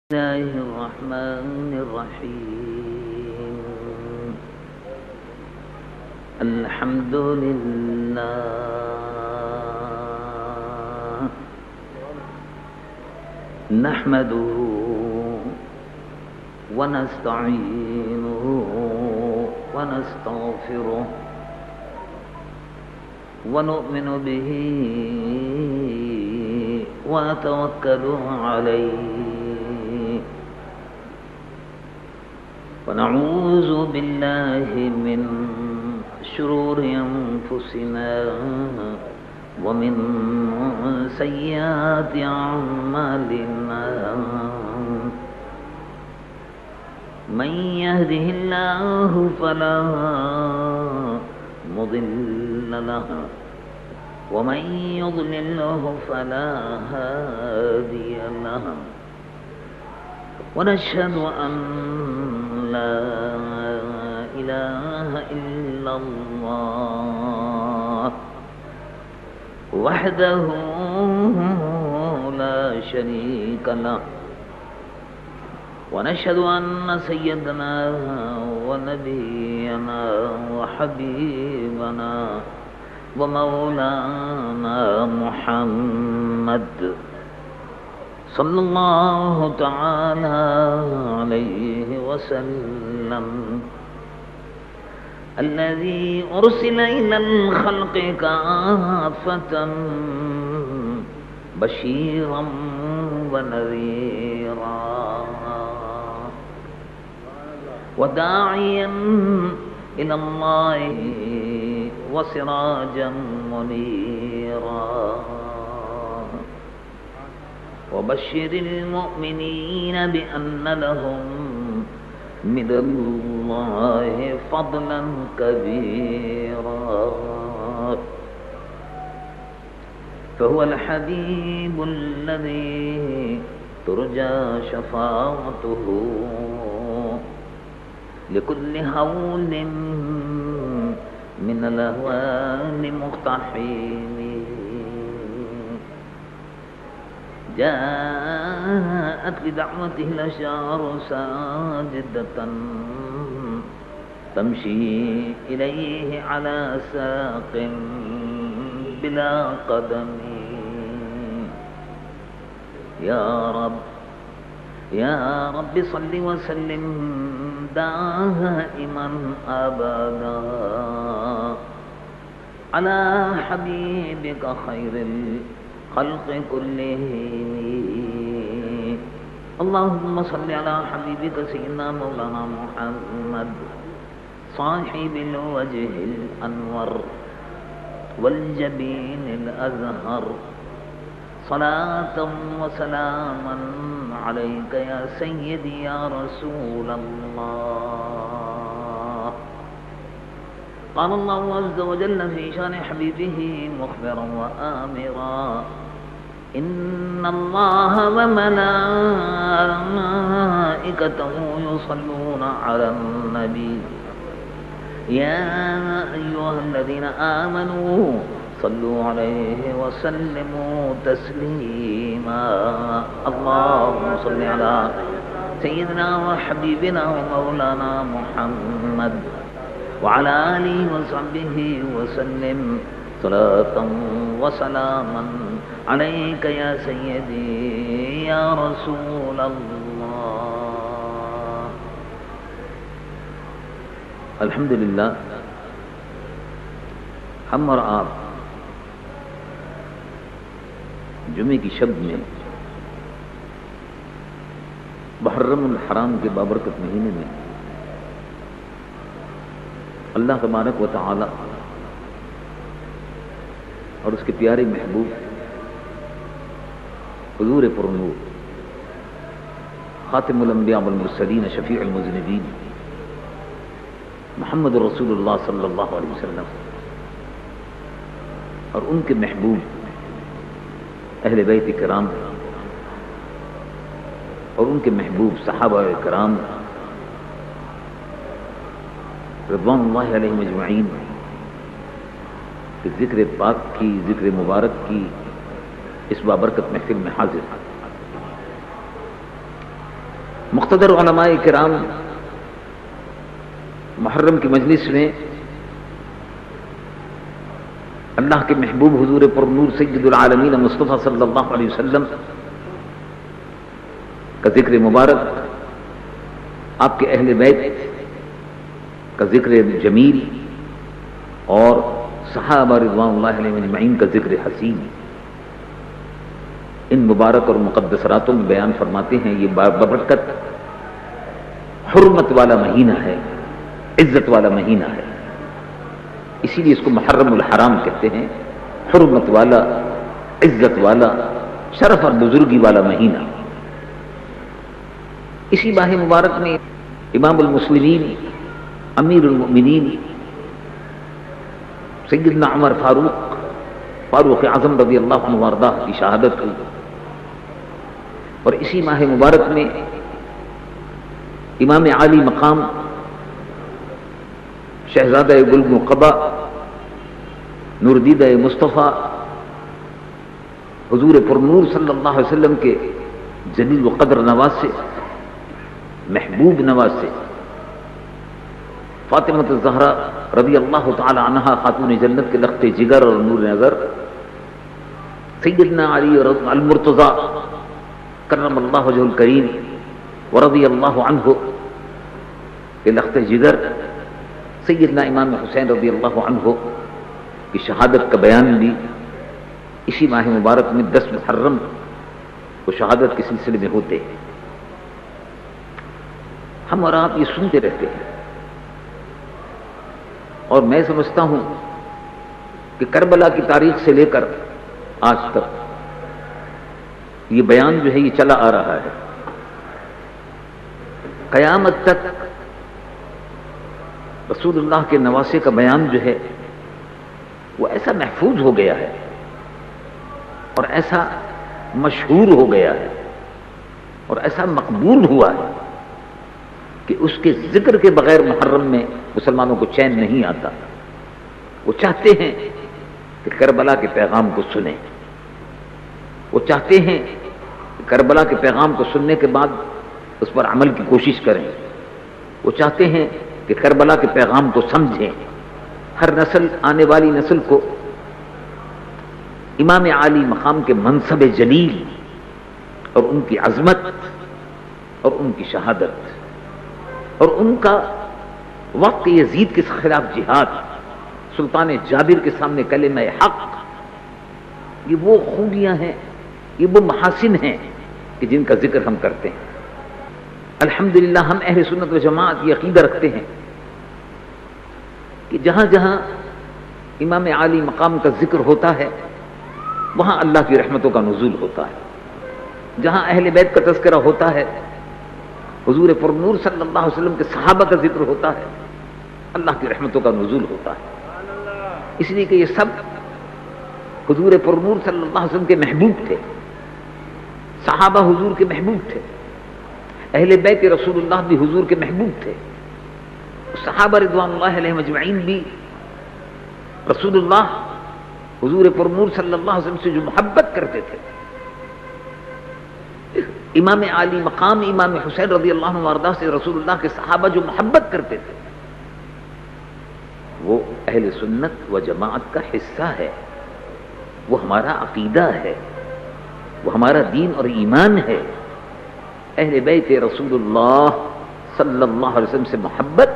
الله الرحمن الرحيم. الحمد لله نحمده ونستعينه ونستغفره ونؤمن به ونتوكل عليه ونعوذ بالله من شرور أنفسنا ومن سيئات أعمالنا. من يهده الله فلا مضل له ومن يضلله فلا هادي له. ونشهد أن لا إله إلا الله وحده لا شريك له. ونشهد أن سيدنا ونبينا وحبيبنا ومولانا محمد صلى الله تعالى عليه وسلم الذي أرسل إلى الخلق كافة بشيرا ونذيرا وداعيا إلى الله وسراجا منيرا. وبشر المؤمنين بأن لهم من الله فضلا كبيرا. فهو الحبيب الذي ترجى شفاعته لكل هول من الأهوال مقتحم. جاءت بدعوته الأشجار ساجدة تمشي إليه على ساق بلا قدم. يا رب صل وسلم دائما أبدا على حبيبك خير الخلق كلهم. اللهم صل على حبيبك سيدنا مولانا محمد صاحب الوجه الأنور والجبين الأزهر صلاة وسلاما عليك يا سيدي يا رسول الله. قال الله عز وجل في شان حبيبه مخبرا وآمرا: إن الله وملائكته يصلون على النبي يا أيها الذين آمنوا صلوا عليه وسلموا تسليما. اللهم صل على سيدنا وحبيبنا ومولانا محمد وعلى آله وصحبه وسلم صلاة وسلاما عليك يا سيدي يا رسول الله. الحمدللہ ہم اور آپ جمعے کی شب میں محرم الحرام کے بابرکت مہینے میں اللہ تبارک و تعالی اور اس کے پیارے محبوب حضور پرنور خاتم الانبیاء والمرسلین شفیع المذنبین محمد رسول اللہ صلی اللہ علیہ وسلم اور ان کے محبوب اہل بیت کرام اور ان کے محبوب صحابہ کرام رضوان اللہ علیہم اجمعین کہ ذکر پاک کی، ذکر مبارک کی اس بابرکت محفل میں حاضر. مقتدر علماء کرام محرم کی مجلس میں اللہ کے محبوب حضور پر نور سید العالمین مصطفیٰ صلی اللہ علیہ وسلم کا ذکر مبارک، آپ کے اہل بیت کا ذکر جمیل اور صحابہ رضوان اللہ علیہم اجمعین کا ذکر حسین، ان مبارک اور مقدس راتوں میں بیان فرماتے ہیں یہ ببرکت حرمت والا مہینہ ہے، عزت والا مہینہ ہے، اسی لیے اس کو محرم الحرام کہتے ہیں، حرمت والا، عزت والا، شرف اور بزرگی والا مہینہ۔ اسی ماہ مبارک میں امام المسلمین امیر المؤمنین سیدنا عمر فاروق اعظم رضی اللہ عنہ وارضہ کی شہادت ہوئی، اور اسی ماہ مبارک میں امام عالی مقام شہزادہ گل مقبہ نوردیدہ مصطفیٰ حضور پرنور صلی اللہ علیہ وسلم کے جلیل و قدر نواز سے، محبوب نواز سے، فاطمۃ الزہرا رضی اللہ تعالی عنہا خاتون جنت کے لخت جگر اور نور نظر، سیدنا علی المرتضی کرم اللہ وجہ الکریم ورضی اللہ عنہ کے لخت جگر، سیدنا امام حسین رضی اللہ عنہ کی شہادت کا بیان بھی اسی ماہ مبارک میں 10 محرم کو شہادت کے سلسلے میں ہوتے ہیں۔ ہم اور آپ یہ سنتے رہتے ہیں، اور میں سمجھتا ہوں کہ کربلا کی تاریخ سے لے کر آج تک یہ بیان جو ہے یہ چلا آ رہا ہے، قیامت تک رسول اللہ کے نواسے کا بیان جو ہے وہ ایسا محفوظ ہو گیا ہے اور ایسا مشہور ہو گیا ہے اور ایسا مقبول ہوا ہے کہ اس کے ذکر کے بغیر محرم میں مسلمانوں کو چین نہیں آتا۔ وہ چاہتے ہیں کہ کربلا کے پیغام کو سنیں، وہ چاہتے ہیں کہ کربلا کے پیغام کو سننے کے بعد اس پر عمل کی کوشش کریں، وہ چاہتے ہیں کہ کربلا کے پیغام کو سمجھیں۔ ہر نسل، آنے والی نسل کو امام عالی مقام کے منصب جلیل اور ان کی عظمت اور ان کی شہادت اور ان کا وقت یزید کے خلاف جہاد، سلطان جابر کے سامنے کلمہ حق، یہ وہ خوبیاں ہیں، یہ وہ محاسن ہیں کہ جن کا ذکر ہم کرتے ہیں۔ الحمدللہ ہم اہل سنت و جماعت یہ عقیدہ رکھتے ہیں کہ جہاں جہاں امام عالی مقام کا ذکر ہوتا ہے وہاں اللہ کی رحمتوں کا نزول ہوتا ہے، جہاں اہل بیت کا تذکرہ ہوتا ہے، حضور پرنور صلی اللہ علیہ وسلم کے صحابہ کا ذکر ہوتا ہے، اللہ کی رحمتوں کا نزول ہوتا ہے، اس لیے کہ یہ سب حضور پرنور صلی اللہ علیہ وسلم کے محبوب تھے، صحابہ حضور کے محبوب تھے، اہل بیت رسول اللہ بھی حضور کے محبوب تھے، صحابہ رضوان اللہ علیہم اجمعین بھی رسول اللہ حضور پرنور صلی اللہ علیہ وسلم سے جو محبت کرتے تھے۔ امام عالی مقام امام حسین رضی اللہ عنہ وارضہ سے رسول اللہ کے صحابہ جو محبت کرتے تھے وہ اہل سنت و جماعت کا حصہ ہے، وہ ہمارا عقیدہ ہے، وہ ہمارا دین اور ایمان ہے۔ اہل بیت رسول اللہ صلی اللہ علیہ وسلم سے محبت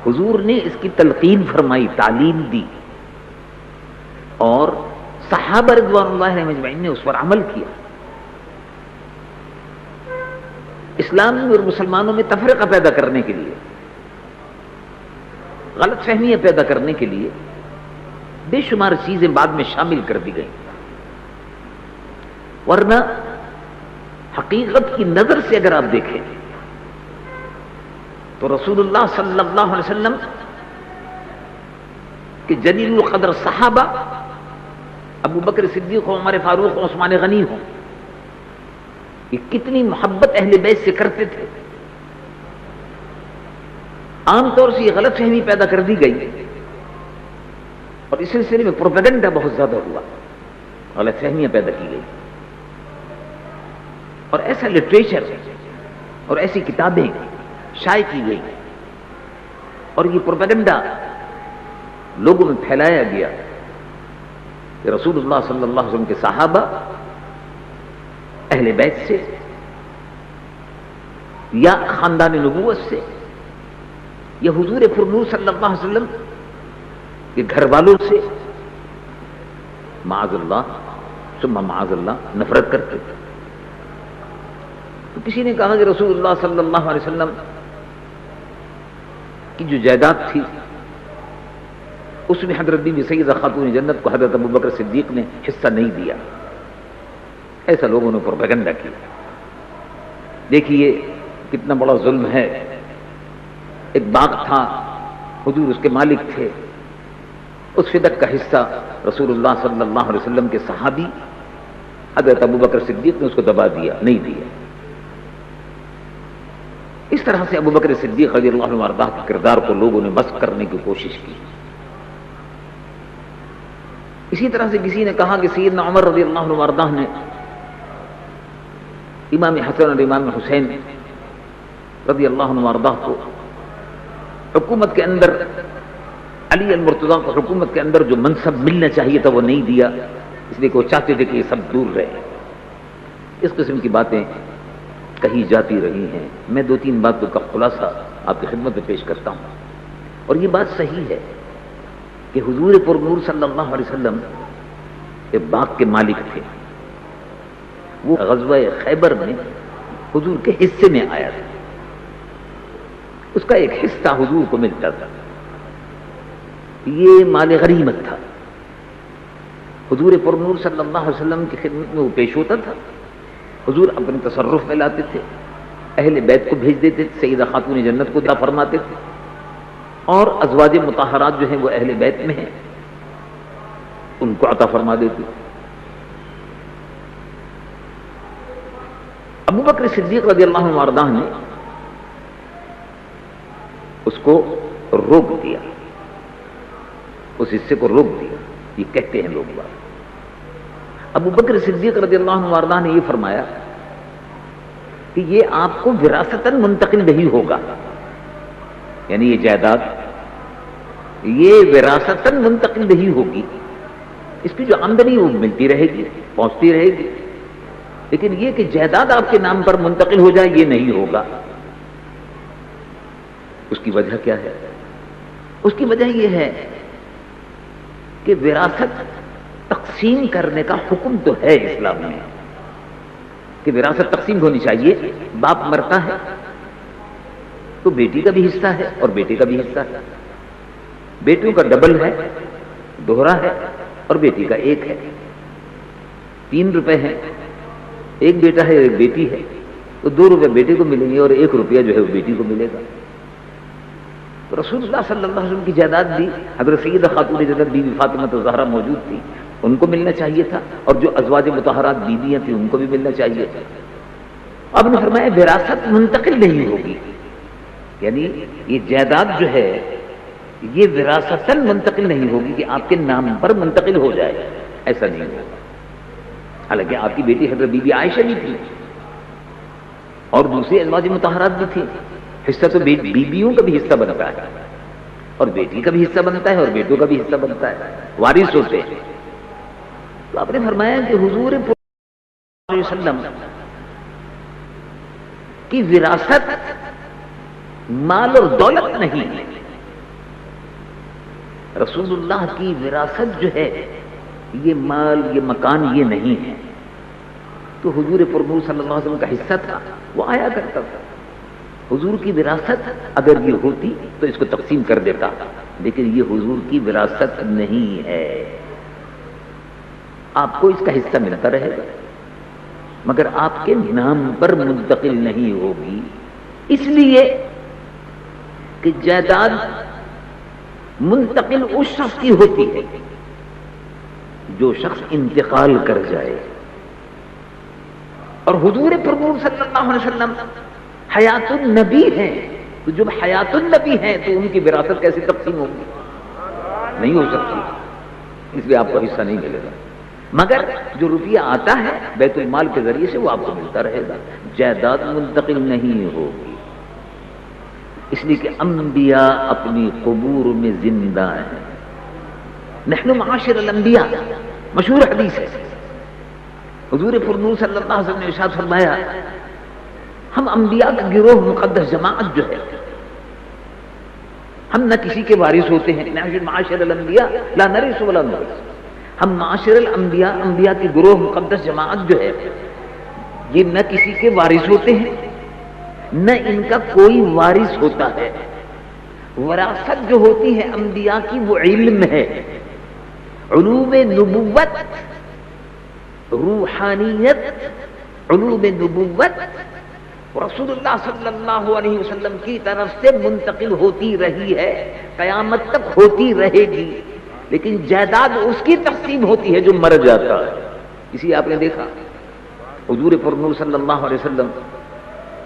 حضور نے اس کی تلقین فرمائی، تعلیم دی، اور صحابہ رضوان اللہ علیہم اجمعین نے اس پر عمل کیا۔ اسلام میں اور مسلمانوں میں تفرقہ پیدا کرنے کے لیے، غلط فہمیاں پیدا کرنے کے لیے بے شمار چیزیں بعد میں شامل کر دی گئیں، ورنہ حقیقت کی نظر سے اگر آپ دیکھیں تو رسول اللہ صلی اللہ علیہ وسلم کہ جلیل القدر صحابہ ابو بکر صدیق ہو، عمر فاروق ہو، عثمان غنی ہو، یہ کتنی محبت اہل بیت سے کرتے تھے۔ عام طور سے یہ غلط فہمی پیدا کر دی گئی اور اس سلسلے میں پروپیگنڈا بہت زیادہ ہوا، غلط فہمیاں پیدا کی گئی، اور ایسا لٹریچر اور ایسی کتابیں شائع کی گئی اور یہ پروپیگنڈا لوگوں میں پھیلایا گیا کہ رسول اللہ صلی اللہ علیہ وسلم کے صحابہ اہل بیت سے یا خاندان نبوت سے یا حضور پرنور صلی اللہ علیہ وسلم کے گھر والوں سے معاذ اللہ ثم معاذ اللہ نفرت کرتے تھے. تو کسی نے کہا کہ رسول اللہ صلی اللہ علیہ وسلم کی جو جائیداد تھی اس میں حضرت بی بی سیدہ خاتون جنت کو حضرت ابوبکر صدیق نے حصہ نہیں دیا. ایسا لوگوں نے پروپیگنڈا کیا. دیکھیے کتنا بڑا ظلم ہے. ایک باغ تھا، حضور اس کے مالک تھے، اس فدق کا حصہ رسول اللہ صلی اللہ علیہ وسلم کے صحابی حضرت ابوبکر صدیق نے اس کو دبا دیا، نہیں دیا. اس طرح سے ابوبکر صدیق رضی اللہ عنہ وارضاہ کے کردار کو لوگوں نے مسخ کرنے کی کوشش کی. اسی طرح سے کسی نے کہا کہ سیدنا عمر رضی اللہ عنہ وارضاہ نے امام حسن اور امام حسین رضی اللہ عنہ وارضاہ کو حکومت کے اندر، علی المرتضیٰ کو حکومت کے اندر جو منصب ملنا چاہیے تھا وہ نہیں دیا، اس لیے کہ وہ چاہتے تھے کہ یہ سب دور رہے. اس قسم کی باتیں کہی جاتی رہی ہیں. میں 2-3 باتوں کا خلاصہ آپ کی خدمت میں پیش کرتا ہوں. اور یہ بات صحیح ہے کہ حضور پرنور صلی اللہ علیہ وسلم ایک باغ کے مالک تھے. وہ غزوہ خیبر میں حضور کے حصے میں آیا تھا، اس کا ایک حصہ حضور کو ملتا تھا. یہ مال غنیمت تھا. حضور پرنور صلی اللہ علیہ وسلم کی خدمت میں وہ پیش ہوتا تھا. حضور اپنے تصرف میں لاتے تھے، اہل بیت کو بھیج دیتے تھے، سیدہ خاتون جنت کو عطا فرماتے تھے، اور ازواج مطہرات جو ہیں وہ اہل بیت میں ہیں ان کو عطا فرما دیتے تھے. ابوبکر صدیق رضی اللہ عنہ وارضاہ نے اس کو روک دیا، اس حصے کو روک دیا. یہ کہتے ہیں لوگ بات. ابوبکر صدیق رضی اللہ عنہ وارضاہ نے یہ فرمایا کہ یہ آپ کو وراثتاً منتقل نہیں ہوگا، یعنی یہ جائیداد یہ وراثتاً منتقل نہیں ہوگی. اس کی جو آمدنی وہ ملتی رہے گی، پہنچتی رہے گی، لیکن یہ کہ جائیداد آپ کے نام پر منتقل ہو جائے یہ نہیں ہوگا. اس کی وجہ کیا ہے؟ اس کی وجہ یہ ہے کہ وراثت تقسیم کرنے کا حکم تو ہے اسلام میں کہ وراثت تقسیم ہونی چاہیے. باپ مرتا ہے تو بیٹی کا بھی حصہ ہے اور بیٹے کا بھی حصہ ہے. بیٹیوں کا ڈبل ہے، دوہرا ہے، اور بیٹی کا 1 ہے. 3 روپے ہیں، ایک بیٹا ہے ایک بیٹی ہے تو 2 روپے بیٹے کو ملیں گے اور 1 روپیہ جو ہے وہ بیٹی کو ملے گا. تو رسول اللہ صلی اللہ علیہ وسلم کی جائیداد بھی حضرت سیدہ خاتون جنت بی بی فاطمہ الزہرا موجود تھی، ان کو ملنا چاہیے تھا، اور جو ازواج مطہرات بیویاں تھیں ان کو بھی ملنا چاہیے تھا. اب نے فرمایا وراثت منتقل نہیں ہوگی، یعنی یہ جائیداد جو ہے یہ وراثتاً منتقل نہیں ہوگی کہ آپ کے نام پر منتقل ہو جائے، ایسا نہیں ہوگا. حالانکہ آپ کی بیٹی حضرت بی بی عائشہ بھی تھی اور دوسری ازواج مطہرات بھی تھی. حصہ تو بیویوں کا بھی حصہ بنتا ہے اور بیٹی کا بھی حصہ بنتا ہے اور بیٹوں کا بھی حصہ بنتا ہے، وارث ہوتے ہیں. تو آپ نے فرمایا کہ حضور صلی اللہ علیہ وسلم کی وراثت مال اور دولت نہیں ہے. رسول اللہ کی وراثت جو ہے یہ مال، یہ مکان، یہ نہیں ہے. تو حضور پرنور صلی اللہ علیہ وسلم کا حصہ تھا، وہ آیا کرتا تھا. حضور کی وراثت اگر یہ ہوتی تو اس کو تقسیم کر دیتا، لیکن یہ حضور کی وراثت نہیں ہے. آپ کو اس کا حصہ ملتا رہے گا مگر آپ کے نام پر منتقل نہیں ہوگی، اس لیے کہ جائیداد منتقل اس شخص کی ہوتی ہے جو شخص انتقال کر جائے. اور حضور پرنور صلی اللہ علیہ وسلم حیات النبی ہیں، تو جب حیات النبی ہیں تو ان کی وراثت کیسے تقسیم ہوگی؟ نہیں ہو سکتی. اس لیے آپ کو حصہ نہیں ملے گا. مگر جو روپیہ آتا ہے بیت المال کے ذریعے سے وہ آپ کو ملتا رہے گا، جائیداد منتقل نہیں ہوگی، اس لیے کہ انبیاء اپنی قبور میں زندہ ہیں۔ نحن معاشر الانبیاء، مشہور حدیث ہے، حضور پرنور صلی اللہ علیہ وسلم نے ارشاد فرمایا ہم انبیاء کا گروہ مقدس جماعت جو ہے، ہم نہ کسی کے وارث ہوتے ہیں، نحن معاشر الانبیاء لا نرث ولا نورث، ہم معاشر الانبیاء، انبیاء کی گروہ مقدس جماعت جو ہے یہ نہ کسی کے وارث ہوتے ہیں نہ ان کا کوئی وارث ہوتا ہے۔ وراثت جو ہوتی ہے انبیاء کی وہ علم ہے، علوم نبوت، روحانیت، علوم نبوت رسول اللہ صلی اللہ علیہ وسلم کی طرف سے منتقل ہوتی رہی ہے، قیامت تک ہوتی رہے گی، لیکن جائیداد اس کی تقسیم ہوتی ہے جو مر جاتا ہے۔ اسی آپ نے دیکھا حضور پرنور صلی اللہ علیہ وسلم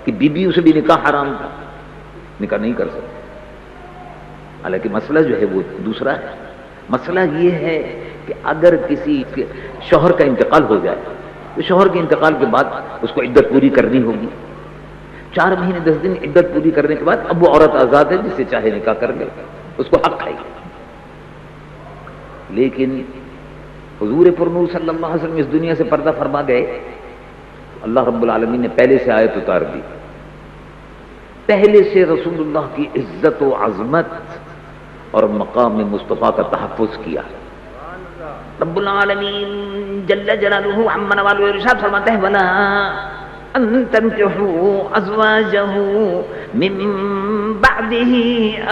کی بیویوں سے بھی نکاح حرام تھا، نکاح نہیں کر سکتے، حالانکہ مسئلہ جو ہے وہ دوسرا ہے۔ مسئلہ یہ ہے کہ اگر کسی شوہر کا انتقال ہو جائے تو شوہر کے انتقال کے بعد اس کو عدت پوری کرنی ہوگی، 4 مہینے 10 دن عدت پوری کرنے کے بعد اب وہ عورت آزاد ہے، جس سے چاہے نکاح کر لے، اس کو حق ہے۔ لیکن حضور پرنور صلی اللہ علیہ وسلم اس دنیا سے پردہ فرما گئے، اللہ رب العالمین نے پہلے سے آیت اتار دی، پہلے سے رسول اللہ کی عزت و عظمت اور مقام مصطفیٰ کا تحفظ کیا۔ رب العالمین جل جلالہ عما نوالہ ارشاد فرماتے ہیں ولا ان تنکحوا ازواجہ من بعدہ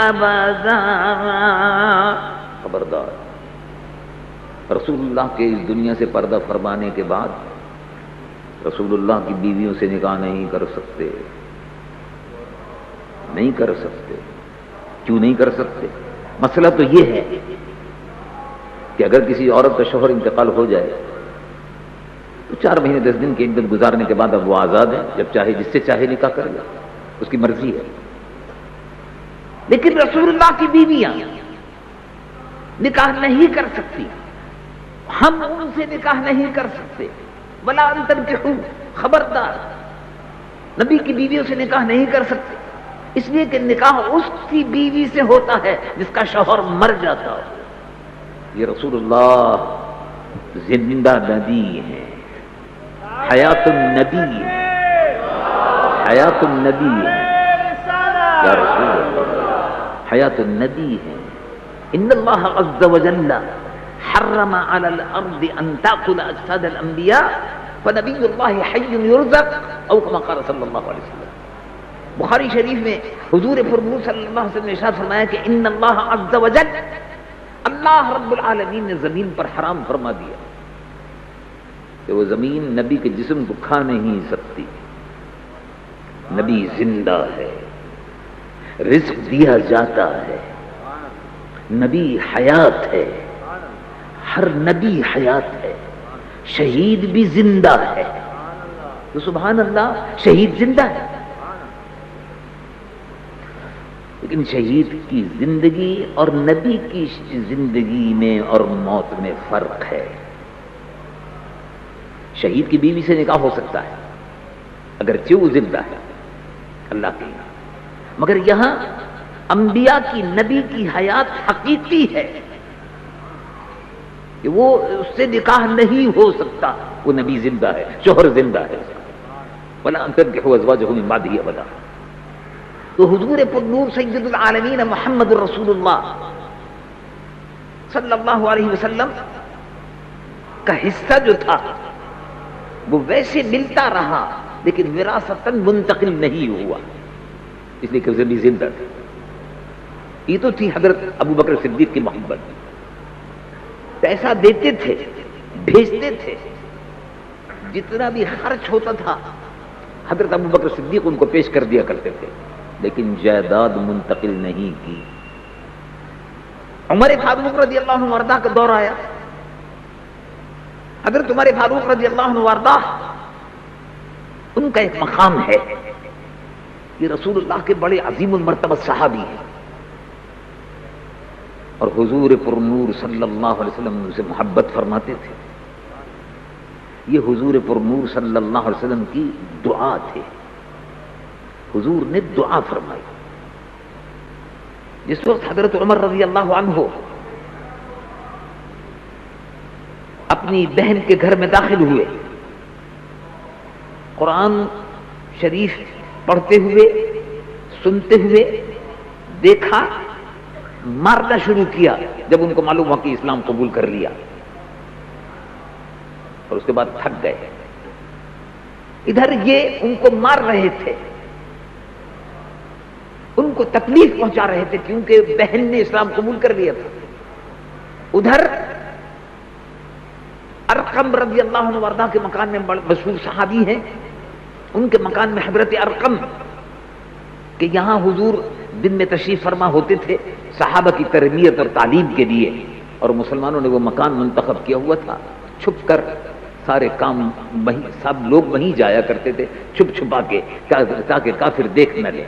ابدا، خبردار رسول اللہ کے اس دنیا سے پردہ فرمانے کے بعد رسول اللہ کی بیویوں سے نکاح نہیں کر سکتے، نہیں کر سکتے۔ کیوں نہیں کر سکتے؟ مسئلہ تو یہ ہے کہ اگر کسی عورت کا شوہر انتقال ہو جائے تو 4 مہینے 10 دن کی عدت گزارنے کے بعد اب وہ آزاد ہے، جب چاہے جس سے چاہے نکاح کر لے، اس کی مرضی ہے۔ لیکن رسول اللہ کی بیویاں نکاح نہیں کر سکتی، ہم ان سے نکاح نہیں کر سکتے۔ ولا ان تنکحوا، خبردار نبی کی بیویوں سے نکاح نہیں کر سکتے، اس لیے کہ نکاح اس کی بیوی سے ہوتا ہے جس کا شوہر مر جاتا ہو۔ یہ رسول اللہ زندہ نبی ہے، حیات النبی ہے، حیات النبی ہے، یا رسول اللہ حیات النبی ہے۔ ان اللہ عز وجل حرم على الارض ان تاكل اجساد الانبیاء فنبی اللہ حی یرزق او کما قال صلی اللہ علیہ وسلم۔ بخاری شریف میں حضور پرنور صلی اللہ علیہ وسلم نے ارشاد فرمایا کہ ان اللہ عز وجل، اللہ رب العالمین نے زمین پر حرام فرما دیا کہ وہ زمین نبی کے جسم کو کھا نہیں سکتی۔ نبی زندہ ہے، رزق دیا جاتا ہے، نبی حیات ہے، ہر نبی حیات ہے، شہید بھی زندہ ہے، تو سبحان اللہ شہید زندہ ہے، لیکن شہید کی زندگی اور نبی کی زندگی میں اور موت میں فرق ہے۔ شہید کی بیوی سے نکاح ہو سکتا ہے اگرچہ وہ زندہ ہے اللہ کی، مگر یہاں انبیاء کی، نبی کی حیات حقیقی ہے کہ وہ اس سے نکاح نہیں ہو سکتا، وہ نبی زندہ ہے، شوہر زندہ ہے۔ وَلَا أَن تَنكِحُوا أَزْوَاجَهُ مِن بَعْدِهِ أَبَدًا۔ تو حضور پر نور سید العالمین محمد الرسول اللہ صلی اللہ علیہ وسلم کا حصہ جو تھا وہ ویسے ملتا رہا، لیکن وراثتاً منتقل نہیں ہوا، اس لیے کہ وہ بھی زندہ تھے۔ یہ تو تھی حضرت ابو بکر صدیق کی محبت، پیسہ دیتے تھے، بھیجتے تھے، جتنا بھی خرچ ہوتا تھا حضرت ابو بکر صدیق ان کو پیش کر دیا کرتے تھے، لیکن جائیداد منتقل نہیں کی۔ عمر فاروق رضی اللہ عنہ وارضاہ کا دور آیا، حضرت عمر فاروق رضی اللہ عنہ وارضاہ ان کا ایک مقام ہے، یہ رسول اللہ کے بڑے عظیم المرتبہ صحابی ہیں، اور حضور پر نور صلی اللہ علیہ وسلم ان سے محبت فرماتے تھے، یہ حضور پر نور صلی اللہ علیہ وسلم کی دعا تھے. حضور نے دعا فرمائی. جس وقت حضرت عمر رضی اللہ عنہ اپنی بہن کے گھر میں داخل ہوئے، قرآن شریف پڑھتے ہوئے سنتے ہوئے دیکھا، مارنا شروع کیا جب ان کو معلوم ہوا کہ اسلام قبول کر لیا، اور اس کے بعد تھک گئے. ادھر یہ ان کو مار رہے تھے، ان کو تکلیف پہنچا رہے تھے کیونکہ بہن نے اسلام قبول کر لیا تھا. ادھر ارقم رضی اللہ عنہ وردہ کے مکان میں مشہور صحابی ہیں، ان کے مکان میں حضرت ارقم کہ یہاں حضور دن میں تشریف فرما ہوتے تھے صحابہ کی تربیت اور تعلیم کے لیے، اور مسلمانوں نے وہ مکان منتخب کیا ہوا تھا. چھپ کر سارے کام وہیں، سب لوگ وہیں جایا کرتے تھے چھپ چھپا کے تاکہ کافر دیکھ نہ لیں.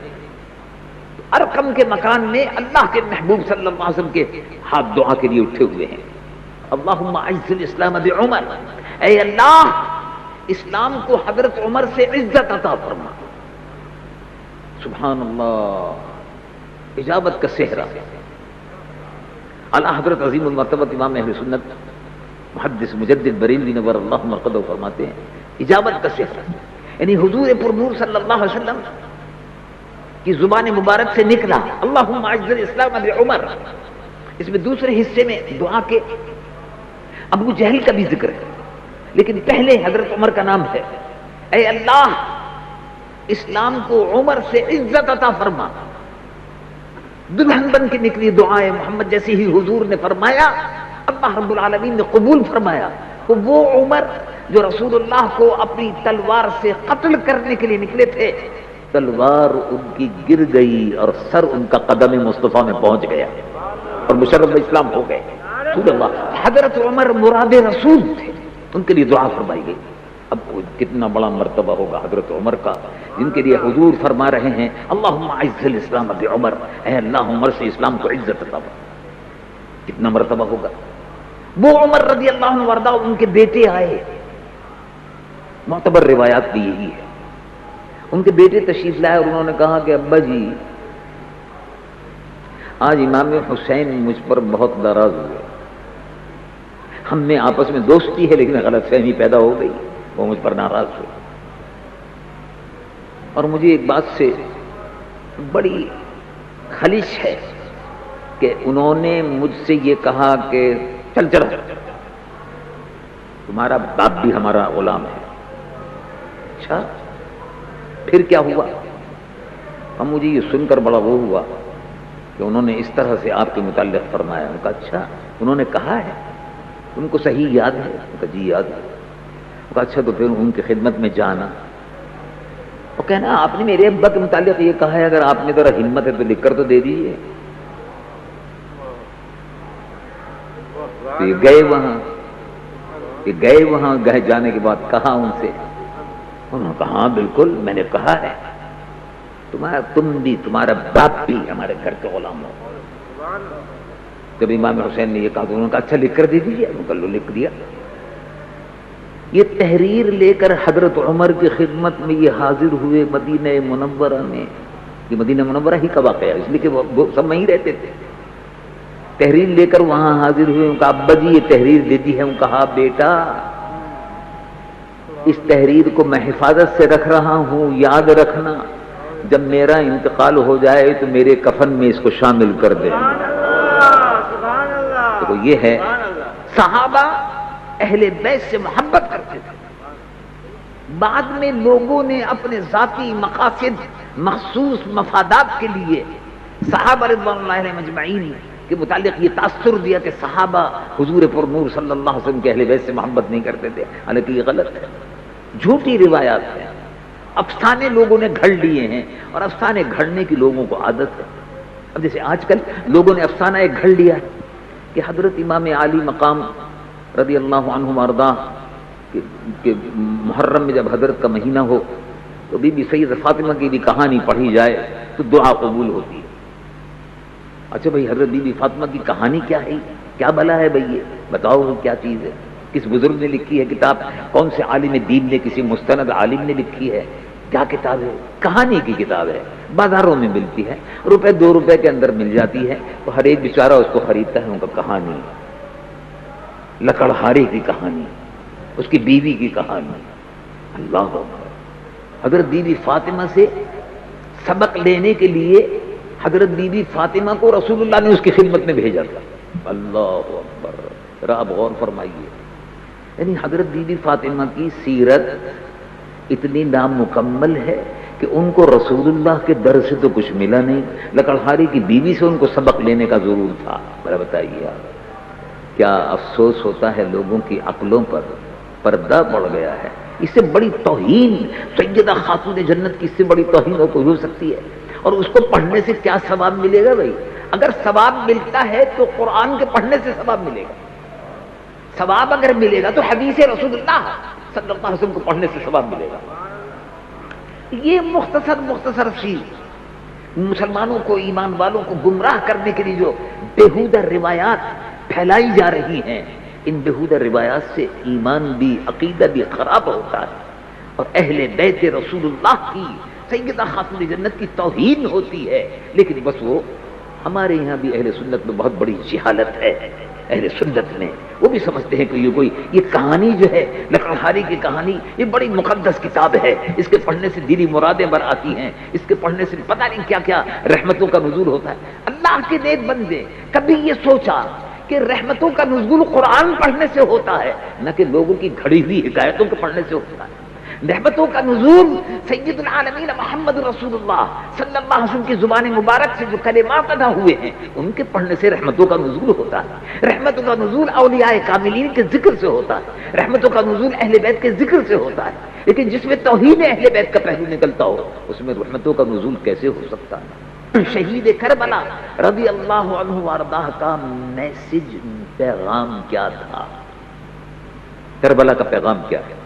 ارقم کے مکان میں اللہ کے محبوب صلی اللہ علیہ وسلم کے ہاتھ دعا کے لیے اٹھے ہوئے ہیں. اللہم اعز الاسلام بعمر، اے اللہ اسلام کو حضرت عمر سے عزت عطا فرما. سبحان اللہ، اجابت کا صحرا. اعلیٰ حضرت عظیم المرتبہ امام اہل سنت محدث مجدد بریلوی نور اللہ مرقدہ فرماتے ہیں اجابت کا صحرا، یعنی حضور پر نور صلی اللہ علیہ وسلم کی زبان مبارک سے نکلا اللہم اعز الاسلام بعمر. اس میں دوسرے حصے میں دعا کے ابو جہل کا بھی ذکر ہے، لیکن پہلے حضرت عمر کا نام ہے. اے اللہ اسلام کو عمر سے عزت عطا فرما. دلہن بن کے نکلی دعائیں محمد جیسی ہی حضور نے فرمایا، اللہ رب العالمین نے قبول فرمایا. تو وہ عمر جو رسول اللہ کو اپنی تلوار سے قتل کرنے کے لیے نکلے تھے، تلوار ان کی گر گئی اور سر ان کا قدم مصطفیٰ میں پہنچ گیا اور مشرف اسلام ہو گئے. حضرت عمر مراد رسول تھے، ان کے لیے دعا فرمائی گئی. اب کتنا بڑا مرتبہ ہوگا حضرت عمر کا، جن کے لیے حضور فرما رہے ہیں اللہم اعز الاسلام بعمر، اے اللہ عمر سے اسلام کو عزت عطا فرما. کتنا مرتبہ ہوگا. وہ عمر رضی اللہ عنہ وردہ ان کے بیٹے آئے، معتبر روایات بھی یہی ہے. ان کے بیٹے تشریف لائے اور انہوں نے کہا کہ ابا جی آج امام حسین مجھ پر بہت ناراض ہوئے، ہم میں آپس میں دوستی ہے لیکن غلط فہمی پیدا ہو گئی، وہ مجھ پر ناراض ہوئے اور مجھے ایک بات سے بڑی خلش ہے کہ انہوں نے مجھ سے یہ کہا کہ چل چلو تمہارا باپ بھی ہمارا غلام ہے. اچھا پھر کیا ہوا؟ اب مجھے یہ سن کر بڑا وہ ہوا کہ انہوں نے اس طرح سے آپ کے متعلق فرمایا. ان کا اچھا انہوں نے کہا ہے، ان کو صحیح یاد ہے؟ ان کا جی یاد ہے. ان کا اچھا تو پھر ان کی خدمت میں جانا اور کہنا آپ نے میرے ابا کے متعلق یہ کہا ہے، اگر آپ نے ذرا ہمت ہے تو لکھ کر تو دے دیجیے. یہ گئے وہاں گئے جانے کے بعد کہا ان سے، انہوں نے کہا ہاں بالکل میں نے کہا ہے، تم بھی تمہارا باپ بھی ہمارے گھر کے غلام ہو. جب امام حسین نے یہ کہا تو انہوں نے کہا اچھا لکھ کر دے دیجیے. لو لکھ دیا. یہ تحریر لے کر حضرت عمر کی خدمت میں یہ حاضر ہوئے مدینہ منورہ میں. یہ مدینہ منورہ ہی کا واقعہ ہے اس لیے کہ وہ سب وہیں رہتے تھے. تحریر لے کر وہاں حاضر ہوئے. ان کا ابا جی یہ تحریر دے دی ہے. ان کہا بیٹا اس تحریر کو میں حفاظت سے رکھ رہا ہوں، یاد رکھنا جب میرا انتقال ہو جائے تو میرے کفن میں اس کو شامل کر دے. تو یہ ہے صحابہ اہل بیت سے محبت کرتے تھے. بعد میں لوگوں نے اپنے ذاتی مقاصد مخصوص مفادات کے لیے صحابہ رضوان اللہ علیہم اجمعین کے متعلق یہ تاثر دیا کہ صحابہ حضور پر نور صلی اللہ علیہ وسلم کے اہل بیت سے محبت نہیں کرتے تھے، حالانکہ یہ غلط ہے، جھوٹی روایات ہیں. افسانے لوگوں نے گھڑ لیے ہیں اور افسانے گھڑنے کی لوگوں کو عادت ہے. اب جیسے آج کل لوگوں نے افسانہ ایک گھڑ لیا ہے کہ حضرت امام عالی مقام رضی اللہ عنہ وارضاہ کہ محرم میں جب حضرت کا مہینہ ہو تو بی بی سید فاطمہ کی بھی کہانی پڑھی جائے تو دعا قبول ہوتی ہے. اچھا بھائی حضرت بی بی فاطمہ کی کہانی کیا ہے؟ کیا بلا ہے بھائی؟ یہ بتاؤ کیا چیز ہے؟ کس بزرگ نے لکھی ہے کتاب؟ کون سے عالم دین نے، کسی مستند عالم نے لکھی ہے؟ کیا کتاب ہے؟ کہانی کی کتاب ہے، بازاروں میں ملتی ہے، روپے 2 روپے کے اندر مل جاتی ہے، تو ہر ایک بیچارہ اس کو خریدتا ہے۔ ان کا کہانی، لکڑہارے کی کہانی، اس کی بیوی کی کہانی۔ اللہ اکبر! حضرت بی بی فاطمہ سے سبق لینے کے لیے حضرت بی بی فاطمہ کو رسول اللہ نے اس کی خدمت میں بھیجا تھا۔ اللہ اکبر! ذرا آپ غور فرمائیے، یعنی حضرت بی بی فاطمہ کی سیرت اتنی نامکمل ہے کہ ان کو رسول اللہ کے در سے تو کچھ ملا نہیں، لکڑہاری کی بیوی سے ان کو سبق لینے کا ضرور تھا۔ ذرا بتائیے آپ، کیا افسوس ہوتا ہے لوگوں کی عقلوں پر پردہ پڑ گیا ہے۔ اس سے بڑی توہین سیدہ خاتون جنت کی، اس سے بڑی توہین کوئی ہو سکتی ہے؟ اور اس کو پڑھنے سے کیا ثواب ملے گا بھائی؟ اگر ثواب ملتا ہے تو قرآن کے پڑھنے سے ثواب ملے گا، ثواب اگر ملے گا تو حدیث رسول اللہ صلی اللہ علیہ وسلم کو پڑھنے سے ثواب ملے گا۔ یہ مختصر سی مسلمانوں کو، ایمان والوں کو گمراہ کرنے کے لیے جو بےہودہ روایات پھیلائی جا رہی ہیں، ان بےہودہ روایات سے ایمان بھی، عقیدہ بھی خراب ہوتا ہے، اور اہل بیت رسول اللہ کی، سیدہ خاتون جنت کی توہین ہوتی ہے۔ لیکن بس وہ ہمارے یہاں بھی اہل سنت میں بہت بڑی جہالت ہے۔ اہل سنت میں وہ بھی سمجھتے ہیں کہ یہ کہانی جو ہے، لکڑہاری کی کہانی، یہ بڑی مقدس کتاب ہے، اس کے پڑھنے سے دینی مرادیں بر آتی ہیں، اس کے پڑھنے سے پتہ نہیں کیا کیا رحمتوں کا نزول ہوتا ہے۔ اللہ کے نیک بندے کبھی یہ سوچا کہ رحمتوں کا نزول قرآن پڑھنے سے ہوتا ہے، نہ کہ لوگوں کی گھڑی ہوئی حکایتوں کے پڑھنے سے ہوتا ہے۔ رحمتوں کا نزول سید العالمین محمد رسول اللہ صلی اللہ علیہ وسلم کی زبان مبارک سے جو کلمات ادا ہوئے ہیں، ان کے پڑھنے سے رحمتوں کا نزول ہوتا ہے۔ رحمتوں کا نزول اولیاء کاملین کے ذکر سے ہوتا ہے، رحمتوں کا نزول اہل بیت کے ذکر سے ہوتا ہے۔ لیکن جس میں توہین اہل بیت کا پہلو نکلتا ہو، اس میں رحمتوں کا نزول کیسے ہو سکتا ہے؟ شہید کربلا رضی اللہ عنہ وارضاہ کا میسج، پیغام کیا تھا؟ کربلا کا پیغام کیا ہے؟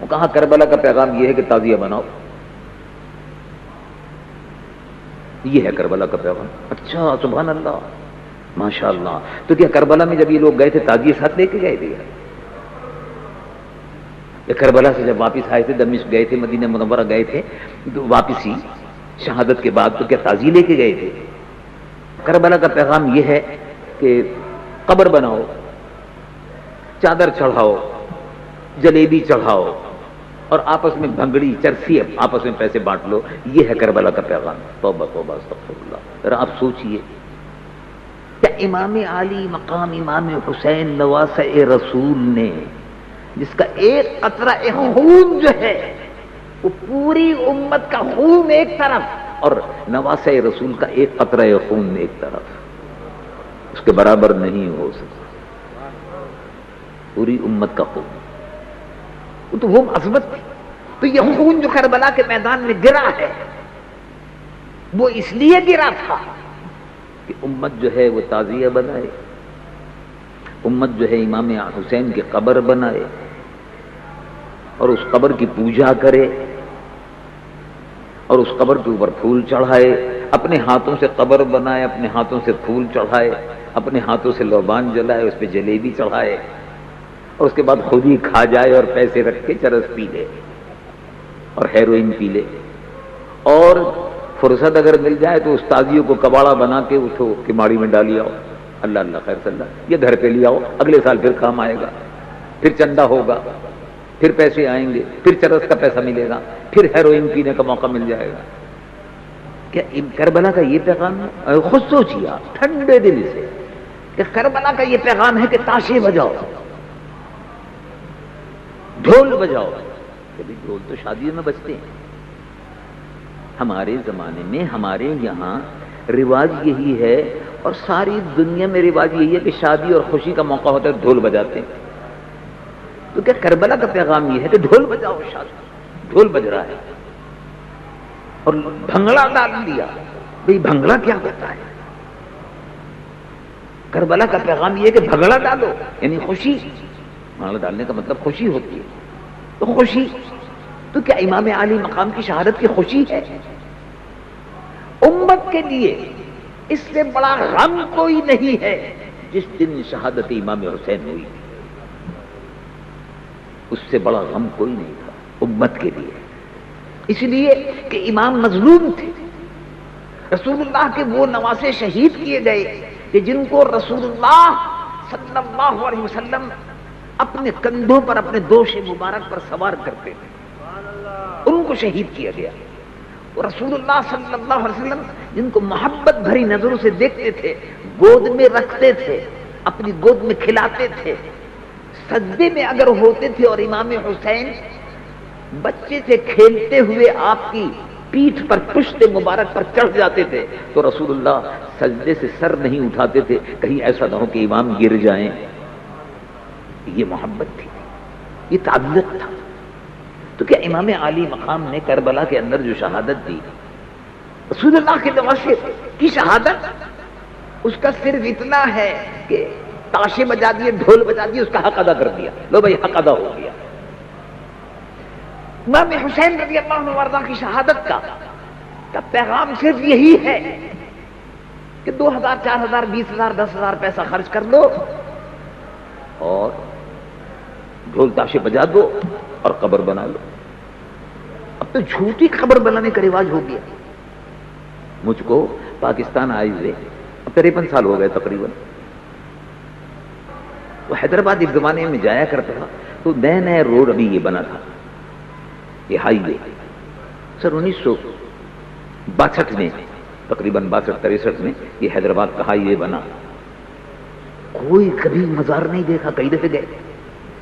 وہ کہا کربلا کا پیغام یہ ہے کہ تعزیہ بناؤ، یہ ہے کربلا کا پیغام۔ اچھا، سبحان اللہ، ماشاء اللہ۔ تو کیا کربلا میں جب یہ لوگ گئے تھے تعزیہ ساتھ لے کے گئے تھے؟ یا کربلا سے جب واپس آئے تھے، دمشق گئے تھے، مدینہ منورہ گئے تھے، تو واپسی شہادت کے بعد تو کیا تعزیہ لے کے گئے تھے؟ کربلا کا پیغام یہ ہے کہ قبر بناؤ، چادر چڑھاؤ، جلیبی چڑھاؤ، اور آپس میں بھنگڑی چرسی آپس میں پیسے بانٹ لو، یہ ہے کربلا کا پیغام۔ توبہ توبہ، استغفر اللہ۔ ذرا آپ سوچئے، کیا امام علی مقام امام حسین نواسہ رسول نے، جس کا ایک قطرہ خون جو ہے وہ پوری امت کا خون ایک طرف، اور نواسہ رسول کا ایک قطرہ خون ایک طرف، اس کے برابر نہیں ہو سکتا، پوری امت کا خون، تو وہ عظمت تھی۔ تو یہ خون جو کربلا کے میدان میں گرا ہے، وہ اس لیے گرا تھا کہ امت جو ہے وہ تعزیہ بنائے، امت جو ہے امام حسین کی قبر بنائے، اور اس قبر کی پوجا کرے، اور اس قبر کے اوپر پھول چڑھائے، اپنے ہاتھوں سے قبر بنائے، اپنے ہاتھوں سے پھول چڑھائے، اپنے ہاتھوں سے لوبان جلائے، اس پہ جلیبی چڑھائے، اور اس کے بعد خود ہی کھا جائے اور پیسے رکھ کے چرس پی لے اور ہیروئن پی لے، اور فرصت اگر مل جائے تو استادیوں کو کباڑا بنا کے اٹھو کماڑی میں ڈالی آؤ، اللہ اللہ خیر صلی اللہ، یہ گھر پہ لے آؤ، اگلے سال پھر کام آئے گا، پھر چندہ ہوگا، پھر پیسے آئیں گے، پھر چرس کا پیسہ ملے گا، پھر ہیروئن پینے کا موقع مل جائے گا۔ کیا کربلا کا یہ پیغام ہے؟ خود سوچیے آپ ٹھنڈے دل سے کہ کربلا کا یہ پیغام ہے کہ تاشے بجاؤ، ڈھول بجاؤ۔ کبھی ڈھول تو شادیوں میں بجتے ہیں، ہمارے زمانے میں ہمارے یہاں رواج یہی ہے، اور ساری دنیا میں رواج یہی ہے کہ شادی اور خوشی کا موقع ہوتا ہے ڈھول بجاتے ہیں۔ تو کیا کربلا کا پیغام یہ ہے کہ ڈھول بجاؤ؟ شادی ڈھول بج رہا ہے اور بھنگڑا ڈال دیا۔ بھئی بھنگڑا کیا ہوتا ہے؟ کربلا کا پیغام یہ ہے کہ بھنگڑا ڈالو، یعنی خوشی، بھنگڑا ڈالنے کا مطلب خوشی ہوتی ہے، تو خوشی، تو کیا امام علی مقام کی شہادت کی خوشی ہے؟ امت کے لیے اس سے بڑا غم کوئی نہیں ہے جس دن شہادت امام حسین ہوئی، اس سے بڑا غم کوئی نہیں تھا امت کے لیے، اس لیے کہ امام مظلوم تھے۔ رسول اللہ کے وہ نواسے شہید کیے گئے کہ جن کو رسول اللہ صلی اللہ علیہ وسلم اپنے کندھوں پر اپنے دوش مبارک پر سوار کرتے تھے، ان کو شہید کیا گیا۔ اور رسول اللہ صلی اللہ علیہ وسلم جن کو محبت بھری نظروں سے دیکھتے تھے، گود میں رکھتے تھے، اپنی گود میں کھلاتے تھے، سجدے میں اگر ہوتے تھے اور امام حسین بچے سے کھیلتے ہوئے آپ کی پیٹھ پر پشت مبارک پر چڑھ جاتے تھے تو رسول اللہ سجدے سے سر نہیں اٹھاتے تھے، کہیں ایسا نہ ہو کہ امام گر جائیں۔ یہ محبت تھی، یہ تعلق تھا۔ تو کیا امام عالی مقام نے کربلا کے اندر جو شہادت دی، رسول اللہ کے نواسے کی شہادت، اس کا صرف اتنا ہے کہ تاشے بجا دیے، ڈھول بجا دیے، اس کا حق ادا کر دیا، لو بھائی حق ادا ہو گیا۔ امام حسین رضی اللہ عنہ وارضہ کی شہادت کا پیغام صرف یہی ہے کہ 2000 4000 20000 10,000 پیسہ خرچ کر لو اور ڈھول تاشے بجا دو اور قبر بنا لو۔ اب تو جھوٹی قبر بنانے کا رواج ہو گیا۔ مجھ کو پاکستان آئے ہوئے 53 سال ہو گئے تقریباً، وہ حیدرآباد ایک زمانے میں جایا کرتا تھا تو نئے نئے روڈ ابھی یہ بنا تھا، یہ ہائی وے سر 1962 میں، تقریباً 62-63 میں یہ حیدرآباد کا ہائی وے بنا۔ کوئی کبھی مزار نہیں دیکھا، کئی دفعے گئے،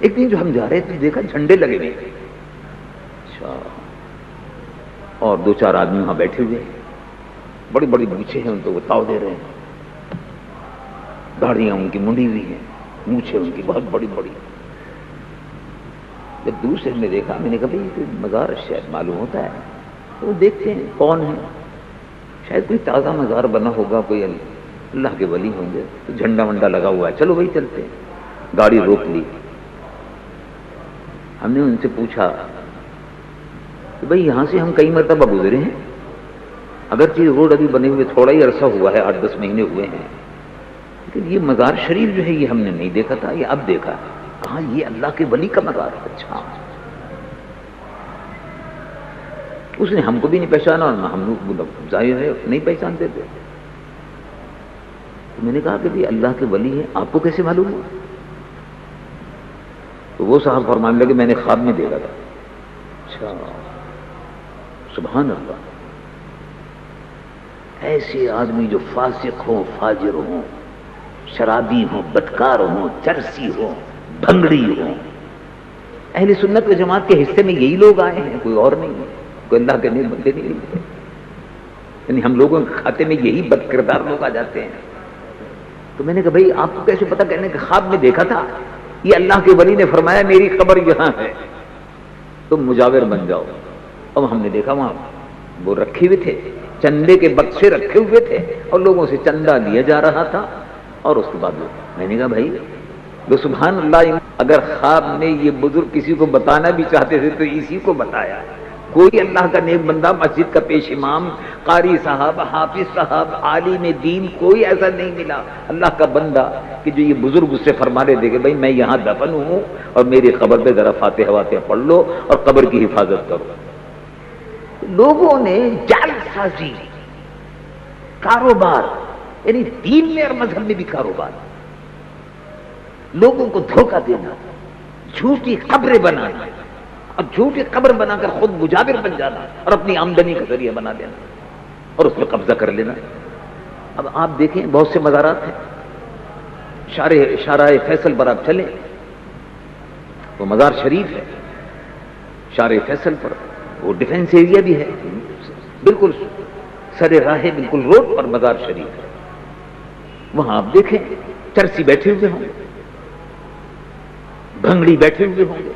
ایک دن جو ہم جا رہے تھے دیکھا جھنڈے لگے ہوئے، اچھا، اور 2-4 آدمی وہاں بیٹھے ہوئے، بڑی بڑی مونچھیں ہیں ان کو وہ تاؤ دے رہے ہیں، داڑیاں ان کی منڈی ہوئی ہیں، مونچھیں ان کی بہت بڑی بڑی۔ جب دور سے ہم نے دیکھا، میں نے کہا بھائی یہ مزار شاید معلوم ہوتا ہے، تو دیکھتے ہیں کون ہے، شاید کوئی تازہ مزار بنا ہوگا، کوئی اللہ کے ولی ہوں گے، تو جھنڈا ونڈا لگا ہوا ہے، چلو بھائی چلتے ہیں۔ گاڑی روک لی، ہم نے ان سے پوچھا کہ بھائی یہاں سے ہم کئی مرتبہ گزرے ہیں، اگرچہ روڈ ابھی بنے ہوئے تھوڑا ہی عرصہ ہوا ہے، 8-10 مہینے ہوئے ہیں، لیکن یہ مزار شریف جو ہے یہ ہم نے نہیں دیکھا تھا، یہ اب دیکھا۔ کہا یہ اللہ کے ولی کا مزار ہے۔ اچھا، اس نے ہم کو بھی نہیں پہچانا اور ہم لوگ ظاہر ہے نہیں پہچانتے تھے۔ تو میں نے کہا کہ بھی اللہ کے ولی ہیں، آپ کو کیسے معلوم ہوا؟ تو وہ صاحب فرمانے لگے میں نے خواب میں دیکھا تھا۔ اچھا، سبحان اللہ، ایسے آدمی جو فاسق ہوں، فاجر ہوں، شرابی ہوں، بدکار ہوں، چرسی ہوں، بھنگڑی ہوں، اہل سنت و جماعت کے حصے میں یہی لوگ آئے ہیں، کوئی اور نہیں ہے، کوئی اللہ کے نیک بندے نہیں ہے، یعنی ہم لوگوں کے کھاتے میں یہی بد کردار لوگ آ جاتے ہیں۔ تو میں نے کہا بھائی آپ کو کیسے پتا؟ کہنے کہ خواب میں دیکھا تھا، یہ اللہ کے ولی نے فرمایا میری قبر یہاں ہے، تم مجاور بن جاؤ۔ اب ہم نے دیکھا وہاں وہ رکھے ہوئے تھے، چندے کے بکسے رکھے ہوئے تھے اور لوگوں سے چندہ لیا جا رہا تھا، اور اس کے بعد میں نے کہا بھائی وہ سبحان اللہ، اگر خواب میں یہ بزرگ کسی کو بتانا بھی چاہتے تھے تو اسی کو بتایا۔ کوئی اللہ کا نیک بندہ، مسجد کا پیش امام، قاری صاحب، حافظ صاحب، عالم دین، کوئی ایسا نہیں ملا اللہ کا بندہ کہ جو یہ بزرگ اس سے فرمانے دے کہ بھائی میں یہاں دفن ہوں اور میری قبر پہ ذرا فاتحہ واتحہ پڑھ لو اور قبر کی حفاظت کرو۔ لوگوں نے جعل سازی، کاروبار، یعنی دین میں اور مذہب میں بھی کاروبار، لوگوں کو دھوکہ دینا، جھوٹی قبریں بنانا اور جھوٹی قبر بنا کر خود مجاور بن جانا اور اپنی آمدنی کا ذریعہ بنا دینا اور اس پہ قبضہ کر لینا۔ اب آپ دیکھیں بہت سے مزارات ہیں، شارع فیصل پر آپ چلیں، وہ مزار شریف ہے، شارع فیصل پر، وہ ڈیفنس ایریا بھی ہے، بالکل سر راہ، بالکل روڈ پر مزار شریف ہے۔ وہاں آپ دیکھیں چرسی بیٹھے ہوئے ہوں گے، بھنگڑی بیٹھے ہوئے ہوں گے۔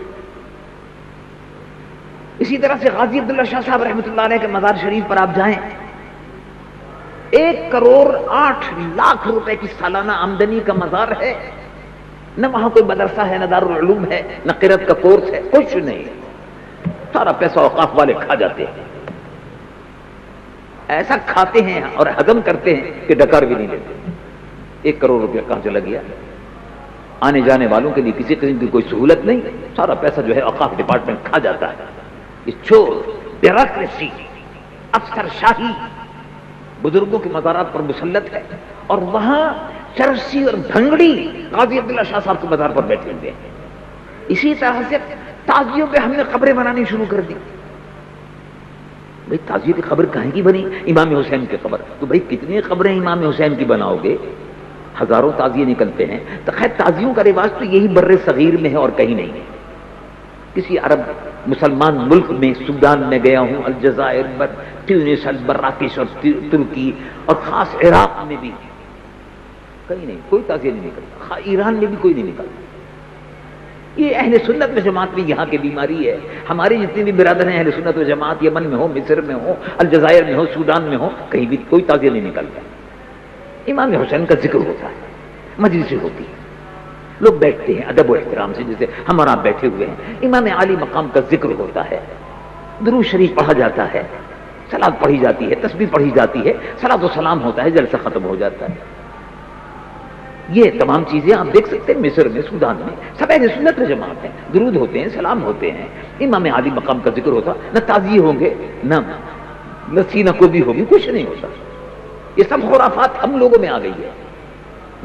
اسی طرح سے غازی عبداللہ شاہ صاحب رحمۃ اللہ علیہ کے مزار شریف پر آپ جائیں، 1,08,00,000 روپے کی سالانہ آمدنی کا مزار ہے، نہ وہاں کوئی مدرسہ ہے، نہ دارالعلوم ہے، نہ قرأت کا کورس ہے، کچھ نہیں، سارا پیسہ اوقاف والے کھا جاتے ہیں، ایسا کھاتے ہیں اور ہضم کرتے ہیں کہ ڈکار بھی نہیں لیتے۔ 1 کروڑ روپیہ کہاں چلا گیا؟ آنے جانے والوں کے لیے کسی قسم کی کوئی سہولت نہیں، سارا پیسہ جو ہے اوقاف ڈپارٹمنٹ کھا جاتا ہے. یہ چور، بیوروکریسی، افسر شاہی بزرگوں کے مزارات پر مسلط ہے، اور وہاں چرسی اور بھنگڑی قاضی عبداللہ شاہ صاحب کے مزار پر بیٹھے ہوئے ہیں. اسی طرح سے تعزیوں پہ ہم نے قبریں بنانی شروع کر دی. بھئی تعزیے کی قبر کہیں کی بنی؟ امام حسین کی قبر. تو بھئی کتنی قبریں امام حسین کی بناؤ گے؟ ہزاروں تعزیے نکلتے ہیں. تو خیر تعزیوں کا رواج تو یہی بر صغیر میں ہے اور کہیں نہیں ہے. کسی عرب مسلمان ملک میں سودان میں گیا ہوں، الجزائر، تیونس، مراکش اور ترکی اور خاص عراق میں بھی کہیں نہیں، کوئی تعزیہ نہیں نکلتا. ایران میں بھی کوئی نہیں نکلتا. یہ اہل سنت و جماعت میں یہاں کی بیماری ہے. ہماری جتنی بھی برادر ہیں اہل سنت و جماعت، یمن میں ہو، مصر میں ہو، الجزائر میں ہو، سودان میں ہو، کہیں بھی کوئی تعزیہ نہیں نکلتا. امام حسین کا ذکر ہوتا ہے، مجلسیں ہوتی ہیں، لوگ بیٹھتے ہیں ادب و احترام سے، جیسے ہم اور آپ بیٹھے ہوئے ہیں. امام عالی مقام کا ذکر ہوتا ہے، درود شریف پڑھا جاتا ہے، صلاۃ پڑھی جاتی ہے، تسبیح پڑھی جاتی ہے، صلاۃ و سلام ہوتا ہے، جلسہ ختم ہو جاتا ہے. یہ تمام چیزیں آپ دیکھ سکتے ہیں مصر میں، سودان میں، سب اہل سنت و جماعت ہیں. درود ہوتے ہیں، سلام ہوتے ہیں، امام عالی مقام کا ذکر ہوتا. نہ تعزیے ہوں گے، نہ لسی، نہ کوبی ہوگی، کچھ نہیں ہوتا. یہ سب خرافات ہم لوگوں میں آ گئی ہے.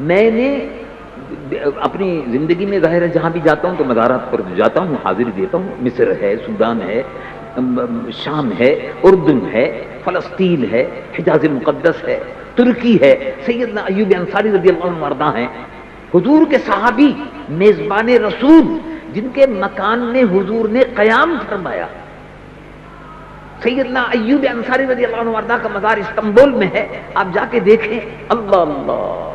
میں نے اپنی زندگی میں ظاہر ہے جہاں بھی جاتا ہوں تو مزارات پر جاتا ہوں، حاضری دیتا ہوں. مصر ہے، سودان ہے، شام ہے، اردن ہے، فلسطین ہے، حجاز مقدس ہے، ترکی ہے، سیدنا ایوب انصاری رضی اللہ عنہ وارضا ہیں، حضور کے صحابی، میزبان رسول، جن کے مکان میں حضور نے قیام فرمایا. سیدنا ایوب انصاری رضی اللہ عنہ وارضا کا مزار استنبول میں ہے. آپ جا کے دیکھیں. اللہ اللہ،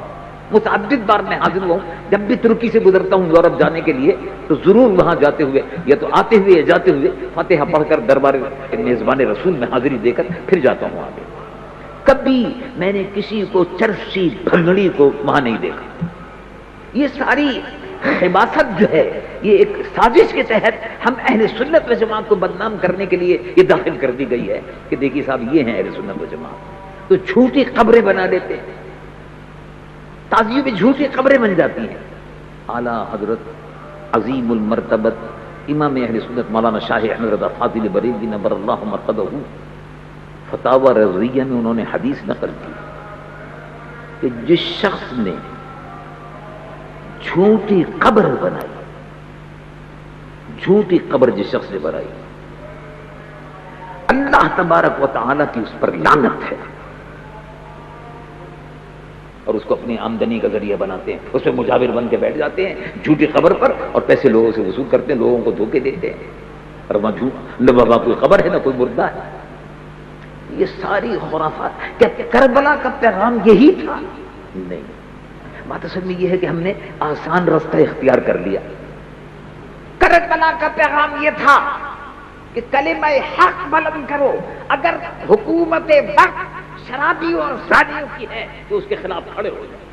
متعدد بار میں حاضر ہوا ہوں. جب بھی ترکی سے گزرتا ہوں یورپ جانے کے لیے تو ضرور وہاں جاتے ہوئے یا تو آتے ہوئے یا جاتے ہوئے فاتحہ پڑھ کر دربار میزبان رسول میں حاضری دے کر پھر جاتا ہوں آگے. کبھی میں نے کسی کو چرسی بھنگڑی کو وہاں نہیں دیکھا. یہ ساری خباثت جو ہے یہ ایک سازش کے تحت ہم اہل سنت و جماعت کو بدنام کرنے کے لیے یہ داخل کر دی گئی ہے کہ دیکھیے صاحب یہ ہیں اہل سنت و جماعت. تو جھوٹی قبریں بنا دیتے ہیں، تعزیوں میں جھوٹی قبریں بن جاتی ہیں. اعلیٰ حضرت عظیم المرتبت امام اہل سنت مولانا شاہ احمد رضا فاضل بریلوی نور اللہ مرقدہ فتاوی رضویہ میں انہوں نے حدیث نقل کی کہ جس شخص نے جھوٹی قبر بنائی، جھوٹی قبر جس شخص نے بنائی، اللہ تبارک و تعالیٰ کی اس پر لعنت ہے. اور اس کو اپنی آمدنی کا ذریعہ بناتے ہیں، اس میں مجاور بن کے بیٹھ جاتے ہیں جھوٹی قبر پر اور پیسے لوگوں سے وصول کرتے ہیں، لوگوں کو دھوکے دیتے ہیں. اور وہاں جھوٹ نہ بابا کوئی قبر ہے نہ کوئی مردہ ہے. یہ ساری خرافات. کیا کربلا کا پیغام یہی تھا؟ نہیں. بات اصل میں یہ ہے کہ ہم نے آسان راستہ اختیار کر لیا. کربلا کا پیغام یہ تھا کہ کلمہ حق بلند کرو. اگر حکومت وقت شرابیوں اور زانیوں کی ہے تو اس کے خلاف کھڑے ہو جائیں.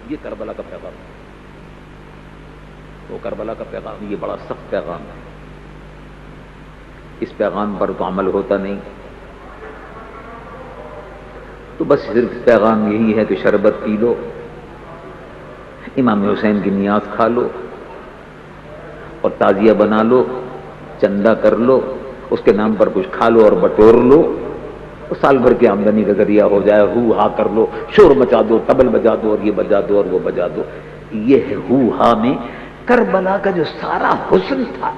یہ کربلا کا پیغام ہے. وہ کربلا کا پیغام یہ بڑا سخت پیغام ہے. اس پیغام پر تو عمل ہوتا نہیں. تو بس صرف پیغام یہی ہے کہ شربت پی لو، امام حسین کی نیاز کھا لو اور تعزیہ بنا لو، چندہ کر لو، اس کے نام پر کچھ کھا لو اور بٹور لو، سال بھر کی آمدنی کا ذریعہ ہو جائے. ہو ہا کر لو، شور مچا دو، طبل بجا دو اور یہ بجا دو اور وہ بجا دو. یہ ہے ہو ہا میں کربلا کا جو سارا حسن تھا،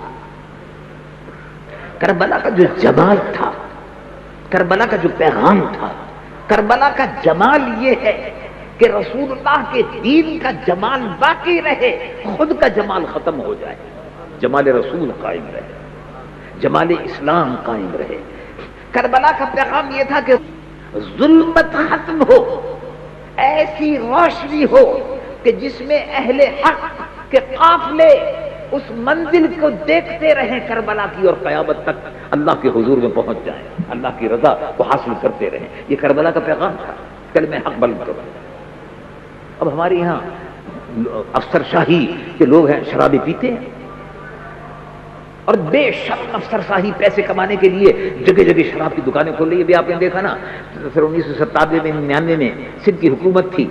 کربلا کا جو جمال تھا، کربلا کا جو پیغام تھا. کربلا کا جمال یہ ہے کہ رسول اللہ کے دین کا جمال باقی رہے، خود کا جمال ختم ہو جائے، جمال رسول قائم رہے، جمال اسلام قائم رہے. کربلا کا پیغام یہ تھا کہ ظلمت ختم ہو، ایسی روشنی ہو کہ جس میں اہل حق کے قافلے اس منزل کو دیکھتے رہیں کربلا کی اور قیامت تک اللہ کے حضور میں پہنچ جائیں، اللہ کی رضا کو حاصل کرتے رہیں. یہ کربلا کا پیغام تھا. کلمہ حق بلند کرو. اب ہمارے یہاں افسر شاہی کے لوگ ہیں، شرابی پیتے ہیں اور بے شک افسر شاہی پیسے کمانے کے لیے جگہ جگہ شراب کی دکانیں کھول رہی ہے. بھی آپ نے دیکھا نا، پھر 1997 میں 99 میں سندھ کی حکومت تھی،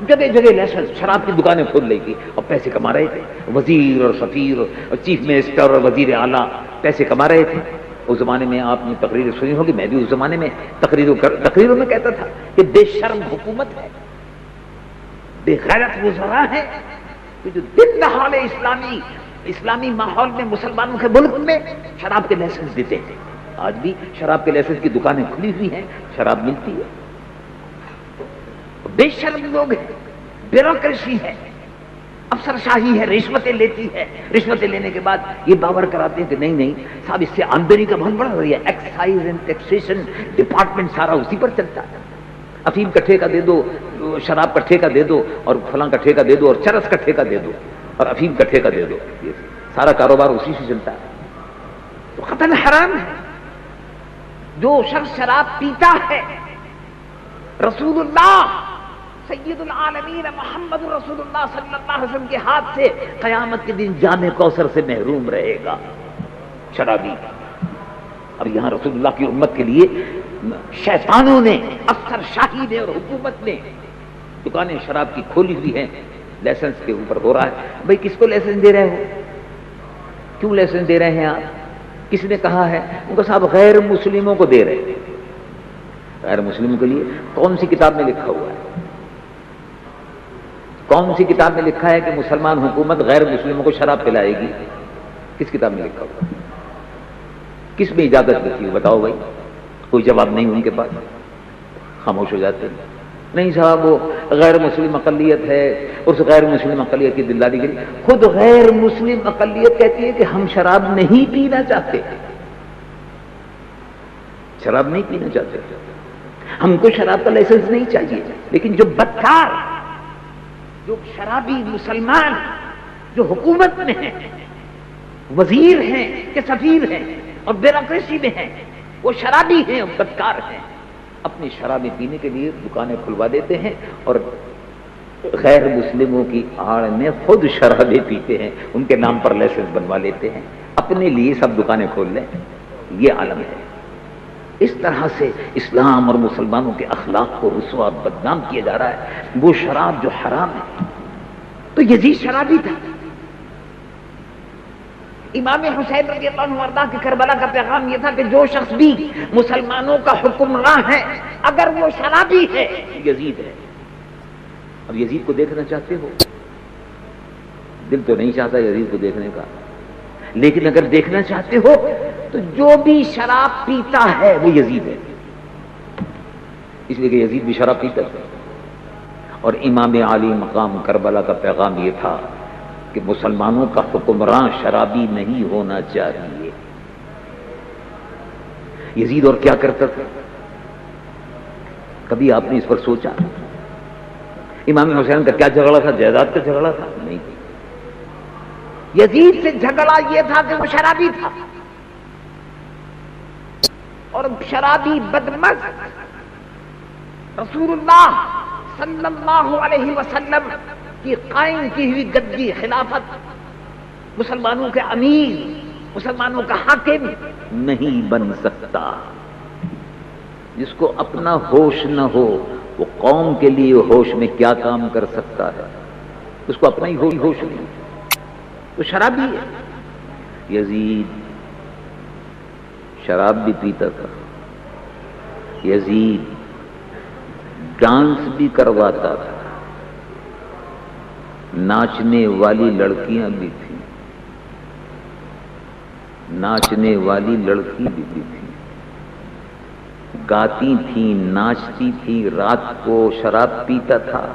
جگہ جگہ لائسنس، شراب کی دکانیں کھول رہی تھی اور پیسے کما رہے تھے، وزیر اور سفیر اور چیف منسٹر اور وزیر اعلیٰ پیسے کما رہے تھے۔ اس زمانے میں آپ نے تقریر سنی ہوگی، میں بھی اس زمانے میں تقریروں میں کہتا تھا کہ بے شرم حکومت ہے، بے غیرت وزراء ہیں کہ جو دن دہاڑے اسلامی ماحول میں مسلمانوں کے ملک میں شراب کے لائسنس دیتے ہیں۔ آج بھی شراب کے لائسنس کی دکانیں کھلی ہوئی ہیں، شراب ملتی ہے۔ بے شرم لوگ ہیں، بیوروکریسی ہے، افسر شاہی ہے، رشوتیں لیتی ہے، رشوتیں لینے کے بعد یہ باور کراتے ہیں کہ نہیں صاحب اس سے آمدنی کا بہت بڑا ذریعہ، ایکسائز اینڈ ٹیکسیشن ڈپارٹمنٹ سارا اسی پر چلتا ہے، افیم کا ٹھیکہ دے دو، شراب کا ٹھیکہ دے دو، اور فلاں کا ٹھیکہ دے دو، اور چرس کا ٹھیکہ دے دو، اور افیم کا ٹھیکہ دے دو، یہ سارا کاروبار اسی سے چلتا ہے۔ تو قطعاً حرام ہے۔ جو شخص شراب پیتا ہے، رسول اللہ سید العالمین محمد رسول اللہ صلی اللہ علیہ وسلم کے ہاتھ سے قیامت کے دن جام کوثر سے محروم رہے گا شرابی۔ اب یہاں رسول اللہ کی امت کے لیے شیطانوں نے، افسر شاہی نے اور حکومت نے دکانیں شراب کی کھولی ہوئی ہیں، لائسنس کے اوپر ہو رہا ہے۔ بھئی کس کو لائسنس دے رہے ہو؟ کیوں لائسنس دے رہے ہیں آپ؟ کس نے کہا ہے؟ ان کو صاحب غیر مسلموں کو دے رہے ہیں۔ غیر مسلموں کے لیے کون سی کتاب میں لکھا ہوا ہے؟ کون سی کتاب میں لکھا ہے کہ مسلمان حکومت غیر مسلموں کو شراب پلائے گی؟ کس کتاب میں لکھا ہوا؟ کس میں اجازت لکھی ہو؟ بتاؤ بھائی۔ کوئی جواب نہیں ان کے پاس، خاموش ہو جاتے ہیں۔ نہیں صاحب وہ غیر مسلم اقلیت ہے، اس غیر مسلم اقلیت کی دلداری کے لیے خود غیر مسلم اقلیت کہتی ہے کہ ہم شراب نہیں پینا چاہتے، شراب نہیں پینا چاہتے، ہم کو شراب کا لائسنس نہیں چاہیے۔ لیکن جو بدکار، جو شرابی مسلمان جو حکومت میں ہیں، وزیر ہیں کہ سفیر ہیں اور بیوروکریسی میں ہیں، وہ شرابی ہیں اور بدکار ہیں، اپنی شرابیں پینے کے لیے دکانیں کھلوا دیتے ہیں اور غیر مسلموں کی آڑ میں خود شرابیں پیتے ہیں، ان کے نام پر لائسنس بنوا لیتے ہیں، اپنے لیے سب دکانیں کھول لیں۔ یہ عالم ہے۔ اس طرح سے اسلام اور مسلمانوں کے اخلاق کو رسوا بدنام کیا جا رہا ہے۔ وہ شراب جو حرام ہے، تو یزید شرابی تھا۔ امام حسین رضی اللہ عنہ وارضاہ کے کربلا کا پیغام یہ تھا کہ جو شخص بھی مسلمانوں کا حکمراں ہے اگر وہ شرابی ہے، یزید ہے۔ اب یزید کو دیکھنا چاہتے ہو؟ دل تو نہیں چاہتا یزید کو دیکھنے کا، لیکن اگر دیکھنا چاہتے ہو تو جو بھی شراب پیتا ہے وہ یزید ہے، اس لیے کہ یزید بھی شراب پیتا تھا۔ اور امام علی مقام کربلا کا پیغام یہ تھا کہ مسلمانوں کا حکمراں شرابی نہیں ہونا چاہیے۔ یزید اور کیا کرتا تھا؟ کبھی آپ نے اس پر سوچا؟ امام حسین کا کیا جھگڑا تھا؟ جائیداد کا جھگڑا تھا؟ نہیں، یزید سے جھگڑا یہ تھا کہ وہ شرابی تھا، اور شرابی بدمست رسول اللہ صلی اللہ علیہ وسلم کی قائم کی ہوئی گدی خلافت، مسلمانوں کے امیر، مسلمانوں کا حاکم نہیں بن سکتا۔ جس کو اپنا ہوش نہ ہو وہ قوم کے لیے ہوش میں کیا کام کر سکتا ہے؟ اس کو اپنا ہی ہوش نہیں، تو شرابی ہے۔ یزید شراب بھی پیتا تھا، یزید ڈانس بھی کرواتا تھا، ناچنے والی لڑکیاں بھی تھیں، ناچنے والی لڑکی بھی تھی، گاتی تھیں، ناچتی تھی، رات کو شراب پیتا تھا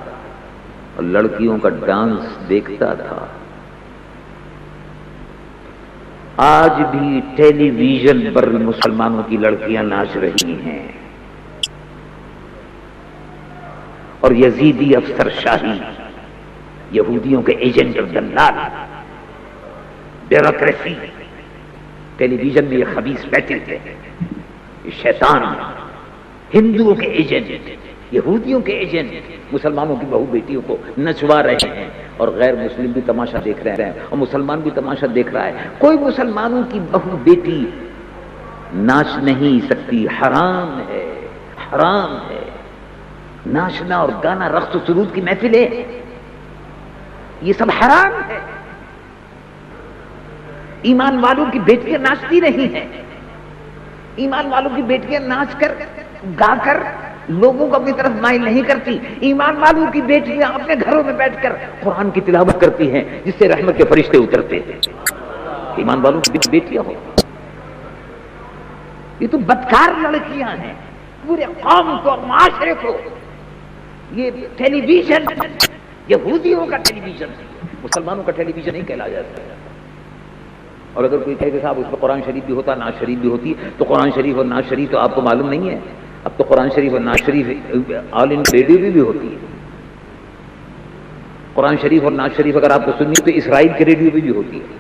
اور لڑکیوں کا ڈانس دیکھتا تھا۔ آج بھی ٹیلی ویژن پر مسلمانوں کی لڑکیاں ناچ رہی ہیں، اور یزیدی افسر شاہی، یہودیوں کے ایجنٹ اور دلال، بیوروکریسی، ٹیلی ویژن میں یہ خبیث بیٹھے تھے، یہ شیطان، ہندوؤں کے ایجنٹ، یہودیوں کے ایجنٹ مسلمانوں کی بہو بیٹیوں کو نچوا رہے ہیں، اور غیر مسلم بھی تماشا دیکھ رہے ہیں اور مسلمان بھی تماشا دیکھ رہا ہے۔ کوئی مسلمانوں کی بہو بیٹی ناچ نہیں سکتی، حرام ہے، حرام ہے۔ ناچنا اور گانا، رقص و سرود کی محفلیں، یہ سب حرام ہے۔ ایمان والوں کی بیٹیاں ناچتی نہیں ہیں، ایمان والوں کی بیٹیاں ناچ کر گا کر لوگوں کو اپنی طرف مائل نہیں کرتی۔ ایمان والوں کی بیٹیاں اپنے گھروں میں بیٹھ کر قرآن کی تلاوت کرتی ہیں جس سے رحمت کے فرشتے اترتے ہیں۔ ایمان والوں کی بیٹیاں ہو، یہ تو بدکار لڑکیاں ہیں، پورے قوم کو، معاشرے کو یہ ٹیلی ویژن یہودیوں کا ٹیلی ویژن، مسلمانوں کا ٹیلی ویژن نہیں کہلایا جاتا ہے۔ اور اگر کوئی کہے کہ صاحب اس میں قرآن شریف بھی ہوتا، نعت شریف بھی ہوتی، تو قرآن شریف اور نعت شریف تو آپ کو معلوم نہیں ہے؟ اب تو قرآن شریف اور نعت شریف آل انڈیا ریڈیو بھی ہوتی ہے۔ قرآن شریف اور نعت شریف اگر آپ کو سننی تو اسرائیل کے ریڈیو بھی ہوتی ہے۔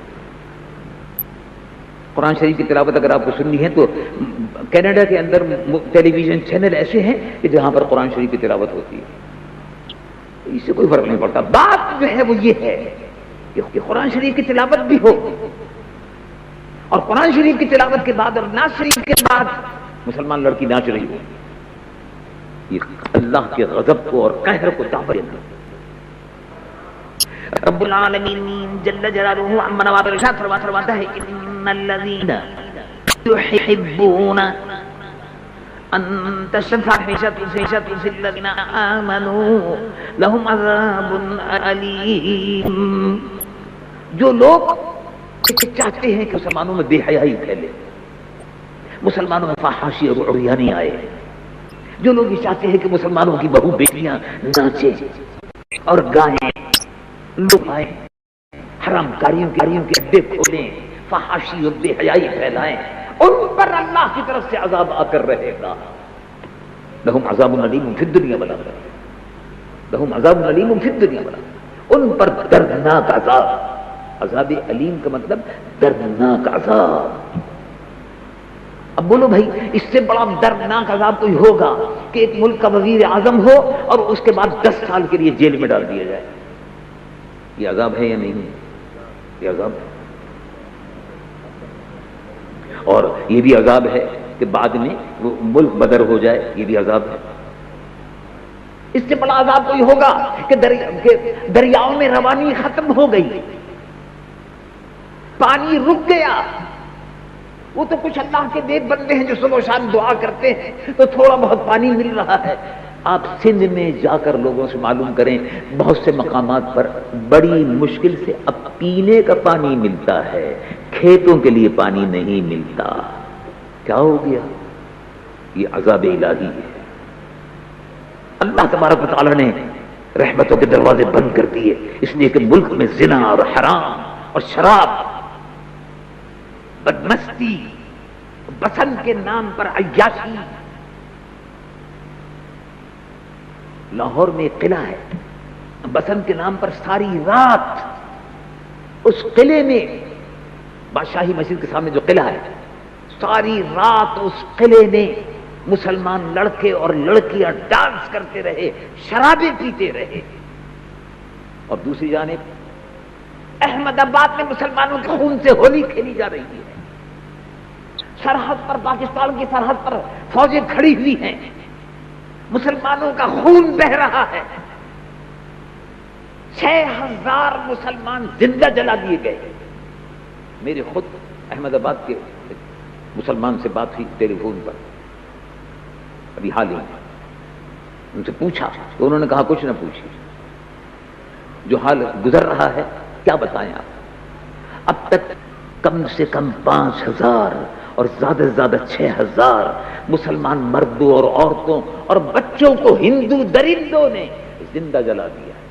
قرآن شریف کی تلاوت اگر آپ کو سننی ہے تو کینیڈا کے اندر ٹیلی ویژن چینل ایسے ہیں کہ جہاں پر قرآن شریف کی تلاوت ہوتی ہے۔ اس سے کوئی فرق نہیں پڑتا۔ بات جو ہے وہ یہ ہے کہ قرآن شریف کی تلاوت بھی ہو، اور قرآن شریف کی تلاوت کے بعد اور نعت شریف کے بعد مسلمان لڑکی ناچ رہی ہو، یہ اللہ کے غضب کو اور قہر کو دعوت دینا۔ رب العالمین جل جلالہ عما نواب ارشاد فرماتا ہے ان الذین یحبون ان تشفع فیشۃ فی الذین آمنوا لهم عذاب علیم، جو لوگ چاہتے ہیں کہ مسلمانوں میں بے حیائی پھیلے، مسلمانوں میں فحاشی اور عریانی آئے، جو لوگ یہ چاہتے ہیں کہ مسلمانوں کی بہو بیٹیاں ناچیں اور گائیں، لوگ آئیں حرام کاریوں کے اڈے کھولیں، فحاشی اور بے حیائی پھیلائیں، ان پر اللہ کی طرف سے عذاب آ کر رہے گا۔ لہم عذاب علیم فی الدنیا والآخرہ، لہم عذاب علیم فی الدنیا والآخرہ، ان پر دردناک عذاب۔ عذاب علیم کا مطلب دردناک عذاب۔ اب بولو بھائی، اس سے بڑا دردناک عذاب کوئی ہوگا کہ ایک ملک کا وزیر اعظم ہو اور اس کے بعد 10 سال کے لیے جیل میں ڈال دیا جائے؟ یہ عذاب ہے یا نہیں؟ یہ عذاب ہے۔ اور یہ بھی عذاب ہے کہ بعد میں وہ ملک بدر ہو جائے، یہ بھی عذاب ہے۔ اس سے بڑا عذاب کوئی ہوگا کہ دریاؤں میں روانی ختم ہو گئی، پانی رک گیا۔ وہ تو کچھ اللہ کے نیک بندے ہیں جو صبح و شام دعا کرتے ہیں تو تھوڑا بہت پانی مل رہا ہے۔ آپ سندھ میں جا کر لوگوں سے معلوم کریں، بہت سے مقامات پر بڑی مشکل سے اب پینے کا پانی ملتا ہے، کھیتوں کے لیے پانی نہیں ملتا۔ کیا ہو گیا؟ یہ عذاب الہی ہے۔ اللہ تبارک و تعالیٰ نے رحمتوں کے دروازے بند کر دیے، اس لیے کہ ملک میں زنا اور حرام اور شراب، بدمستی، بسن کے نام پر عیاشی۔ لاہور میں ایک قلعہ ہے، بسن کے نام پر ساری رات اس قلعے میں، بادشاہی مسجد کے سامنے جو قلعہ ہے، ساری رات اس قلعے میں مسلمان لڑکے اور لڑکیاں ڈانس کرتے رہے، شرابیں پیتے رہے۔ اور دوسری جانب احمد آباد میں مسلمانوں کے خون سے ہولی کھیلی جا رہی ہے، سرحد پر، پاکستان کی سرحد پر فوجیں کھڑی ہوئی ہیں، مسلمانوں کا خون بہہ رہا ہے۔ 6000 مسلمان زندہ جلا دیے گئے۔ میرے خود احمد آباد کے مسلمان سے بات ہوئی ٹیلی فون پر ابھی حال ہی میں، ان سے پوچھا تو انہوں نے کہا کچھ نہ پوچھیے، جو حال گزر رہا ہے کیا بتائیں آپ۔ اب تک کم سے کم 5000 اور زیادہ سے زیادہ 6000 مسلمان مردوں اور عورتوں اور بچوں کو ہندو درندوں نے زندہ جلا دیا ہے۔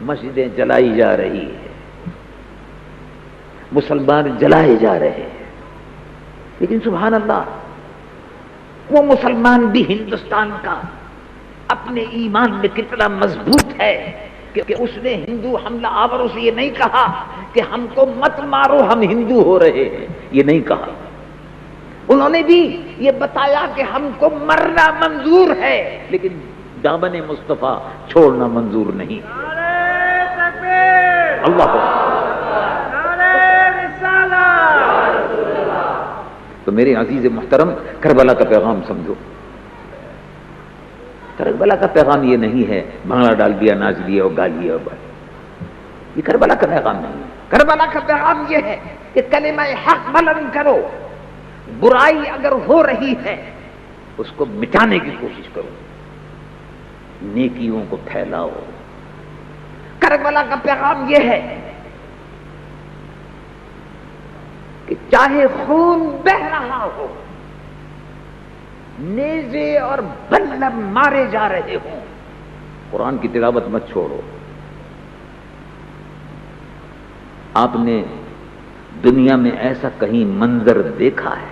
مسجدیں جلائی جا رہی ہیں، مسلمان جلائے جا رہے ہیں، لیکن سبحان اللہ، وہ مسلمان بھی ہندوستان کا اپنے ایمان میں کتنا مضبوط ہے کہ اس نے ہندو حملہ آوروں سے یہ نہیں کہا کہ ہم کو مت مارو ہم ہندو ہو رہے ہیں، یہ نہیں کہا۔ انہوں نے بھی یہ بتایا کہ ہم کو مرنا منظور ہے لیکن دامن مصطفیٰ چھوڑنا منظور نہیں۔ اللہ تو میرے عزیز محترم، کربلا کا پیغام سمجھو، کربلا کا پیغام یہ نہیں ہے بھنگڑا ڈال دیا، ناچ دیا اور گا لیا، یہ کربلا کا پیغام نہیں ہے۔ کربلا کا پیغام یہ ہے کہ کلمہ حق بلند کرو، برائی اگر ہو رہی ہے اس کو مٹانے کی کوشش کرو، نیکیوں کو پھیلاؤ۔ کربلا کا پیغام یہ ہے کہ چاہے خون بہ رہا ہو، نیزے اور بلب مارے جا رہے ہوں، قرآن کی تلاوت مت چھوڑو۔ آپ نے دنیا میں ایسا کہیں منظر دیکھا ہے؟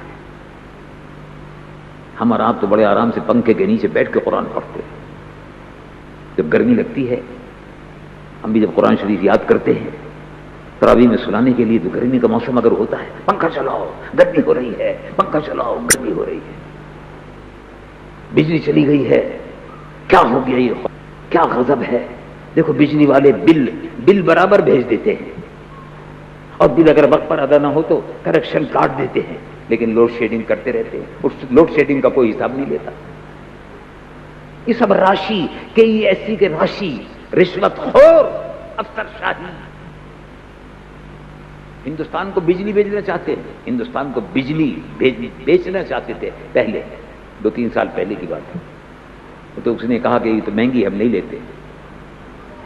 ہم اور آپ تو بڑے آرام سے پنکھے کے نیچے بیٹھ کے قرآن پڑھتے ہیں، جب گرمی لگتی ہے ہم بھی جب قرآن شریف یاد کرتے ہیں تراویح میں سنانے کے لیے، تو گرمی کا موسم اگر ہوتا ہے پنکھا چلاؤ گرمی ہو رہی ہے، پنکھا چلاؤ گرمی ہو رہی ہے، بجلی چلی گئی ہے، کیا ہو گیا، یہ کیا غضب ہے۔ دیکھو بجلی والے بل برابر بھیج دیتے ہیں، اور بل اگر وقت پر ادا نہ ہو تو کریکشن کاٹ دیتے ہیں، لیکن لوڈ شیڈنگ کرتے رہتے ہیں، اس لوڈ شیڈنگ کا کوئی حساب نہیں لیتا۔ یہ سب راشی کے ایسی کے راشی، رشوت خور افسر شاہی۔ ہندوستان کو بجلی بھیجنا چاہتے ہیں، ہندوستان کو بجلی بیچنا چاہتے تھے پہلے، 2-3 سال پہلے کی بات ہے، تو اس نے کہا کہ یہ تو مہنگی، ہم نہیں لیتے۔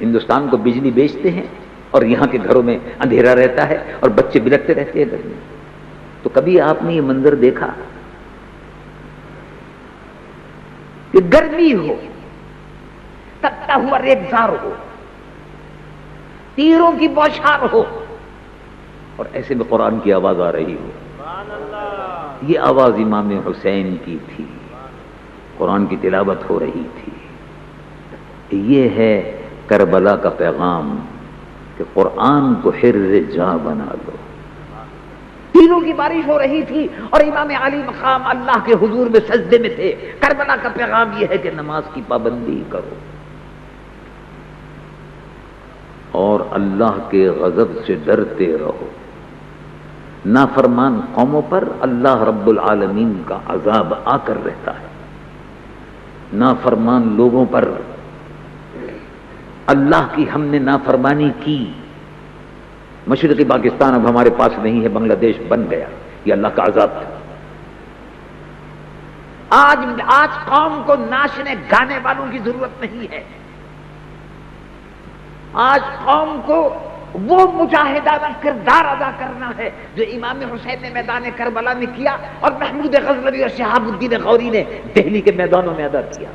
ہندوستان کو بجلی بیچتے ہیں اور یہاں کے گھروں میں اندھیرا رہتا ہے اور بچے بلکتے رہتے ہیں گھر میں۔ تو کبھی آپ نے یہ منظر دیکھا کہ گرمی ہو، تپتا ہوا ریگزار ہو، تیروں کی بوچھار ہو، اور ایسے میں قرآن کی آواز آ رہی ہو؟ یہ آواز امام حسین کی تھی، قرآن کی تلاوت ہو رہی تھی۔ یہ ہے کربلا کا پیغام کہ قرآن کو حرز جاں بنا لو۔ تیروں کی بارش ہو رہی تھی اور امام علی مقام اللہ کے حضور میں سجدے میں تھے۔ کربلا کا پیغام یہ ہے کہ نماز کی پابندی کرو اور اللہ کے غضب سے ڈرتے رہو۔ نافرمان قوموں پر اللہ رب العالمین کا عذاب آ کر رہتا ہے، نافرمان لوگوں پر اللہ کی ہم نے نافرمانی کی۔ مشرقی پاکستان اب ہمارے پاس نہیں ہے، بنگلہ دیش بن گیا، یہ اللہ کا عذاب تھا۔ آج قوم کو ناچنے گانے والوں کی ضرورت نہیں ہے، آج قوم کو وہ مجاہدانہ کردار ادا کرنا ہے جو امام حسین نے میدان کربلا میں کیا اور محمود غزنوی اور شہاب الدین غوری نے دہلی کے میدانوں میں ادا کیا۔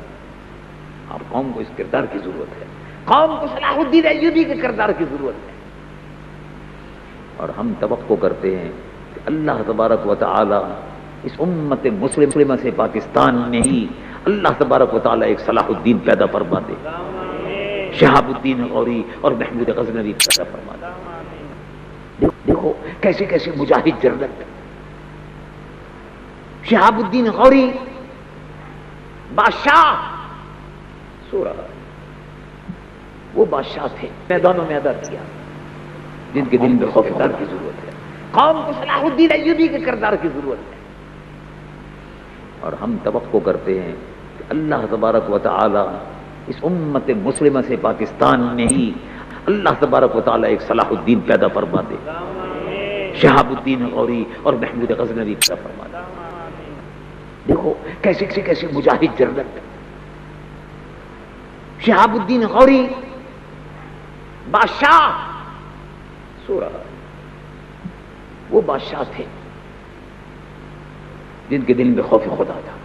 اب قوم کو اس کردار کی ضرورت ہے، قوم کو صلاح الدین ایوبی کے کردار کی ضرورت ہے، اور ہم توقع کرتے ہیں کہ اللہ تبارک و تعالی اس امت مسلمہ سے پاکستان میں ہی اللہ تبارک و تعالی ایک صلاح الدین پیدا فرما دے، شہاب الدین غوری اور محمود غزنوی پیدا فرما دے۔ دیکھو کیسے کیسے مجاہد جنرل، شہاب الدین غوری بادشاہ سو رہا، وہ بادشاہ تھے، میدانوں میں ادا کیا، جن کے دل میں خوف کردار کی ضرورت ہے۔ قوم کو صلاح الدین ایوبی کے کردار کی ضرورت ہے، اور ہم توقع کرتے ہیں کہ اللہ تبارک و تعالی اس امت مسلمہ سے پاکستان میں ہی اللہ تبارک و تعالی ایک صلاح الدین پیدا فرما دے، شہاب الدین غوری اور محمود غزنوی پیدا فرما دے۔ دیکھو کیسے کیسے مجاہد جنرل، شہاب الدین غوری بادشاہ سو رہا، وہ بادشاہ تھے جن کے دل میں خوف خدا تھا،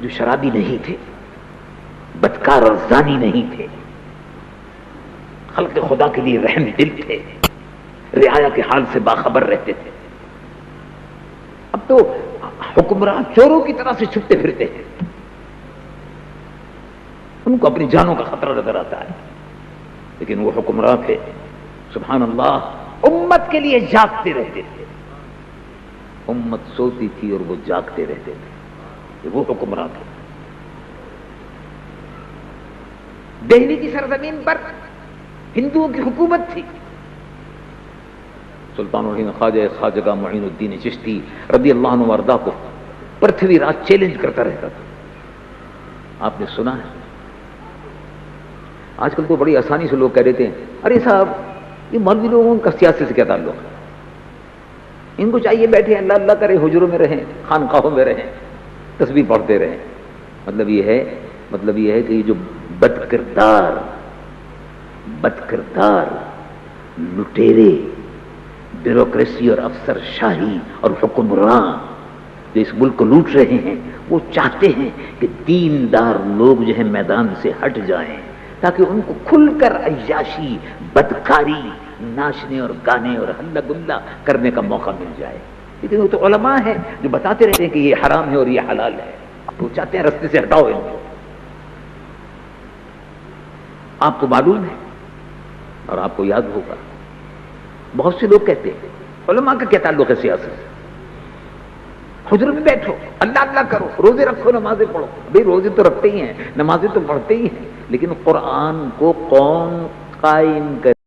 جو شرابی نہیں تھے، بدکار اور زانی نہیں تھے، خلق خدا کے لیے رحم دل تھے، رعایا کے حال سے باخبر رہتے تھے۔ اب تو حکمران چوروں کی طرح سے چھپتے پھرتے ہیں، ان کو اپنی جانوں کا خطرہ نظر آتا ہے، لیکن وہ حکمران تھے سبحان اللہ امت کے لیے جاگتے رہتے تھے، امت سوتی تھی اور وہ جاگتے رہتے تھے، وہ حکمران تھے۔ دہلی کی سرزمین پر ہندوؤں کی حکومت تھی، سلطان الہند خواجہ معین الدین چشتی رضی اللہ عنہ وارضاہ کو پرتھوی راج چیلنج کرتا رہتا تھا، آپ نے سنا ہے؟ آج کل تو بڑی آسانی سے لوگ کہہ دیتے ہیں ارے صاحب یہ مولوی لوگوں کا سیاست سے کیا تعلق ہے، ان کو چاہیے بیٹھے اللہ اللہ کرے، حجروں میں رہیں، خانقاہوں میں رہیں، تسبیح پڑھتے رہیں۔ مطلب یہ ہے کہ یہ جو بد کردار لٹیرے، بیوروکریسی اور افسر شاہی اور حکمراں جو اس ملک کو لوٹ رہے ہیں، وہ چاہتے ہیں کہ دیندار لوگ جو ہیں میدان سے ہٹ جائیں تاکہ ان کو کھل کر عیاشی، بدکاری، ناچنے اور گانے اور ہلا گلا کرنے کا موقع مل جائے۔ لیکن وہ تو علماء ہیں جو بتاتے رہتے ہیں کہ یہ حرام ہے اور یہ حلال ہے، وہ چاہتے ہیں رستے سے ہٹاؤ ان کو۔ آپ کو معلوم ہے اور آپ کو یاد ہوگا، بہت سے لوگ کہتے ہیں علماء کا کیا تعلق ہے سیاست سے؟ حجر میں بیٹھو، اللہ اللہ کرو، روزے رکھو، نمازیں پڑھو۔ بھئی روزے تو رکھتے ہی ہیں، نمازیں تو پڑھتے ہی ہیں، لیکن قرآن کو کون قائم کرے؟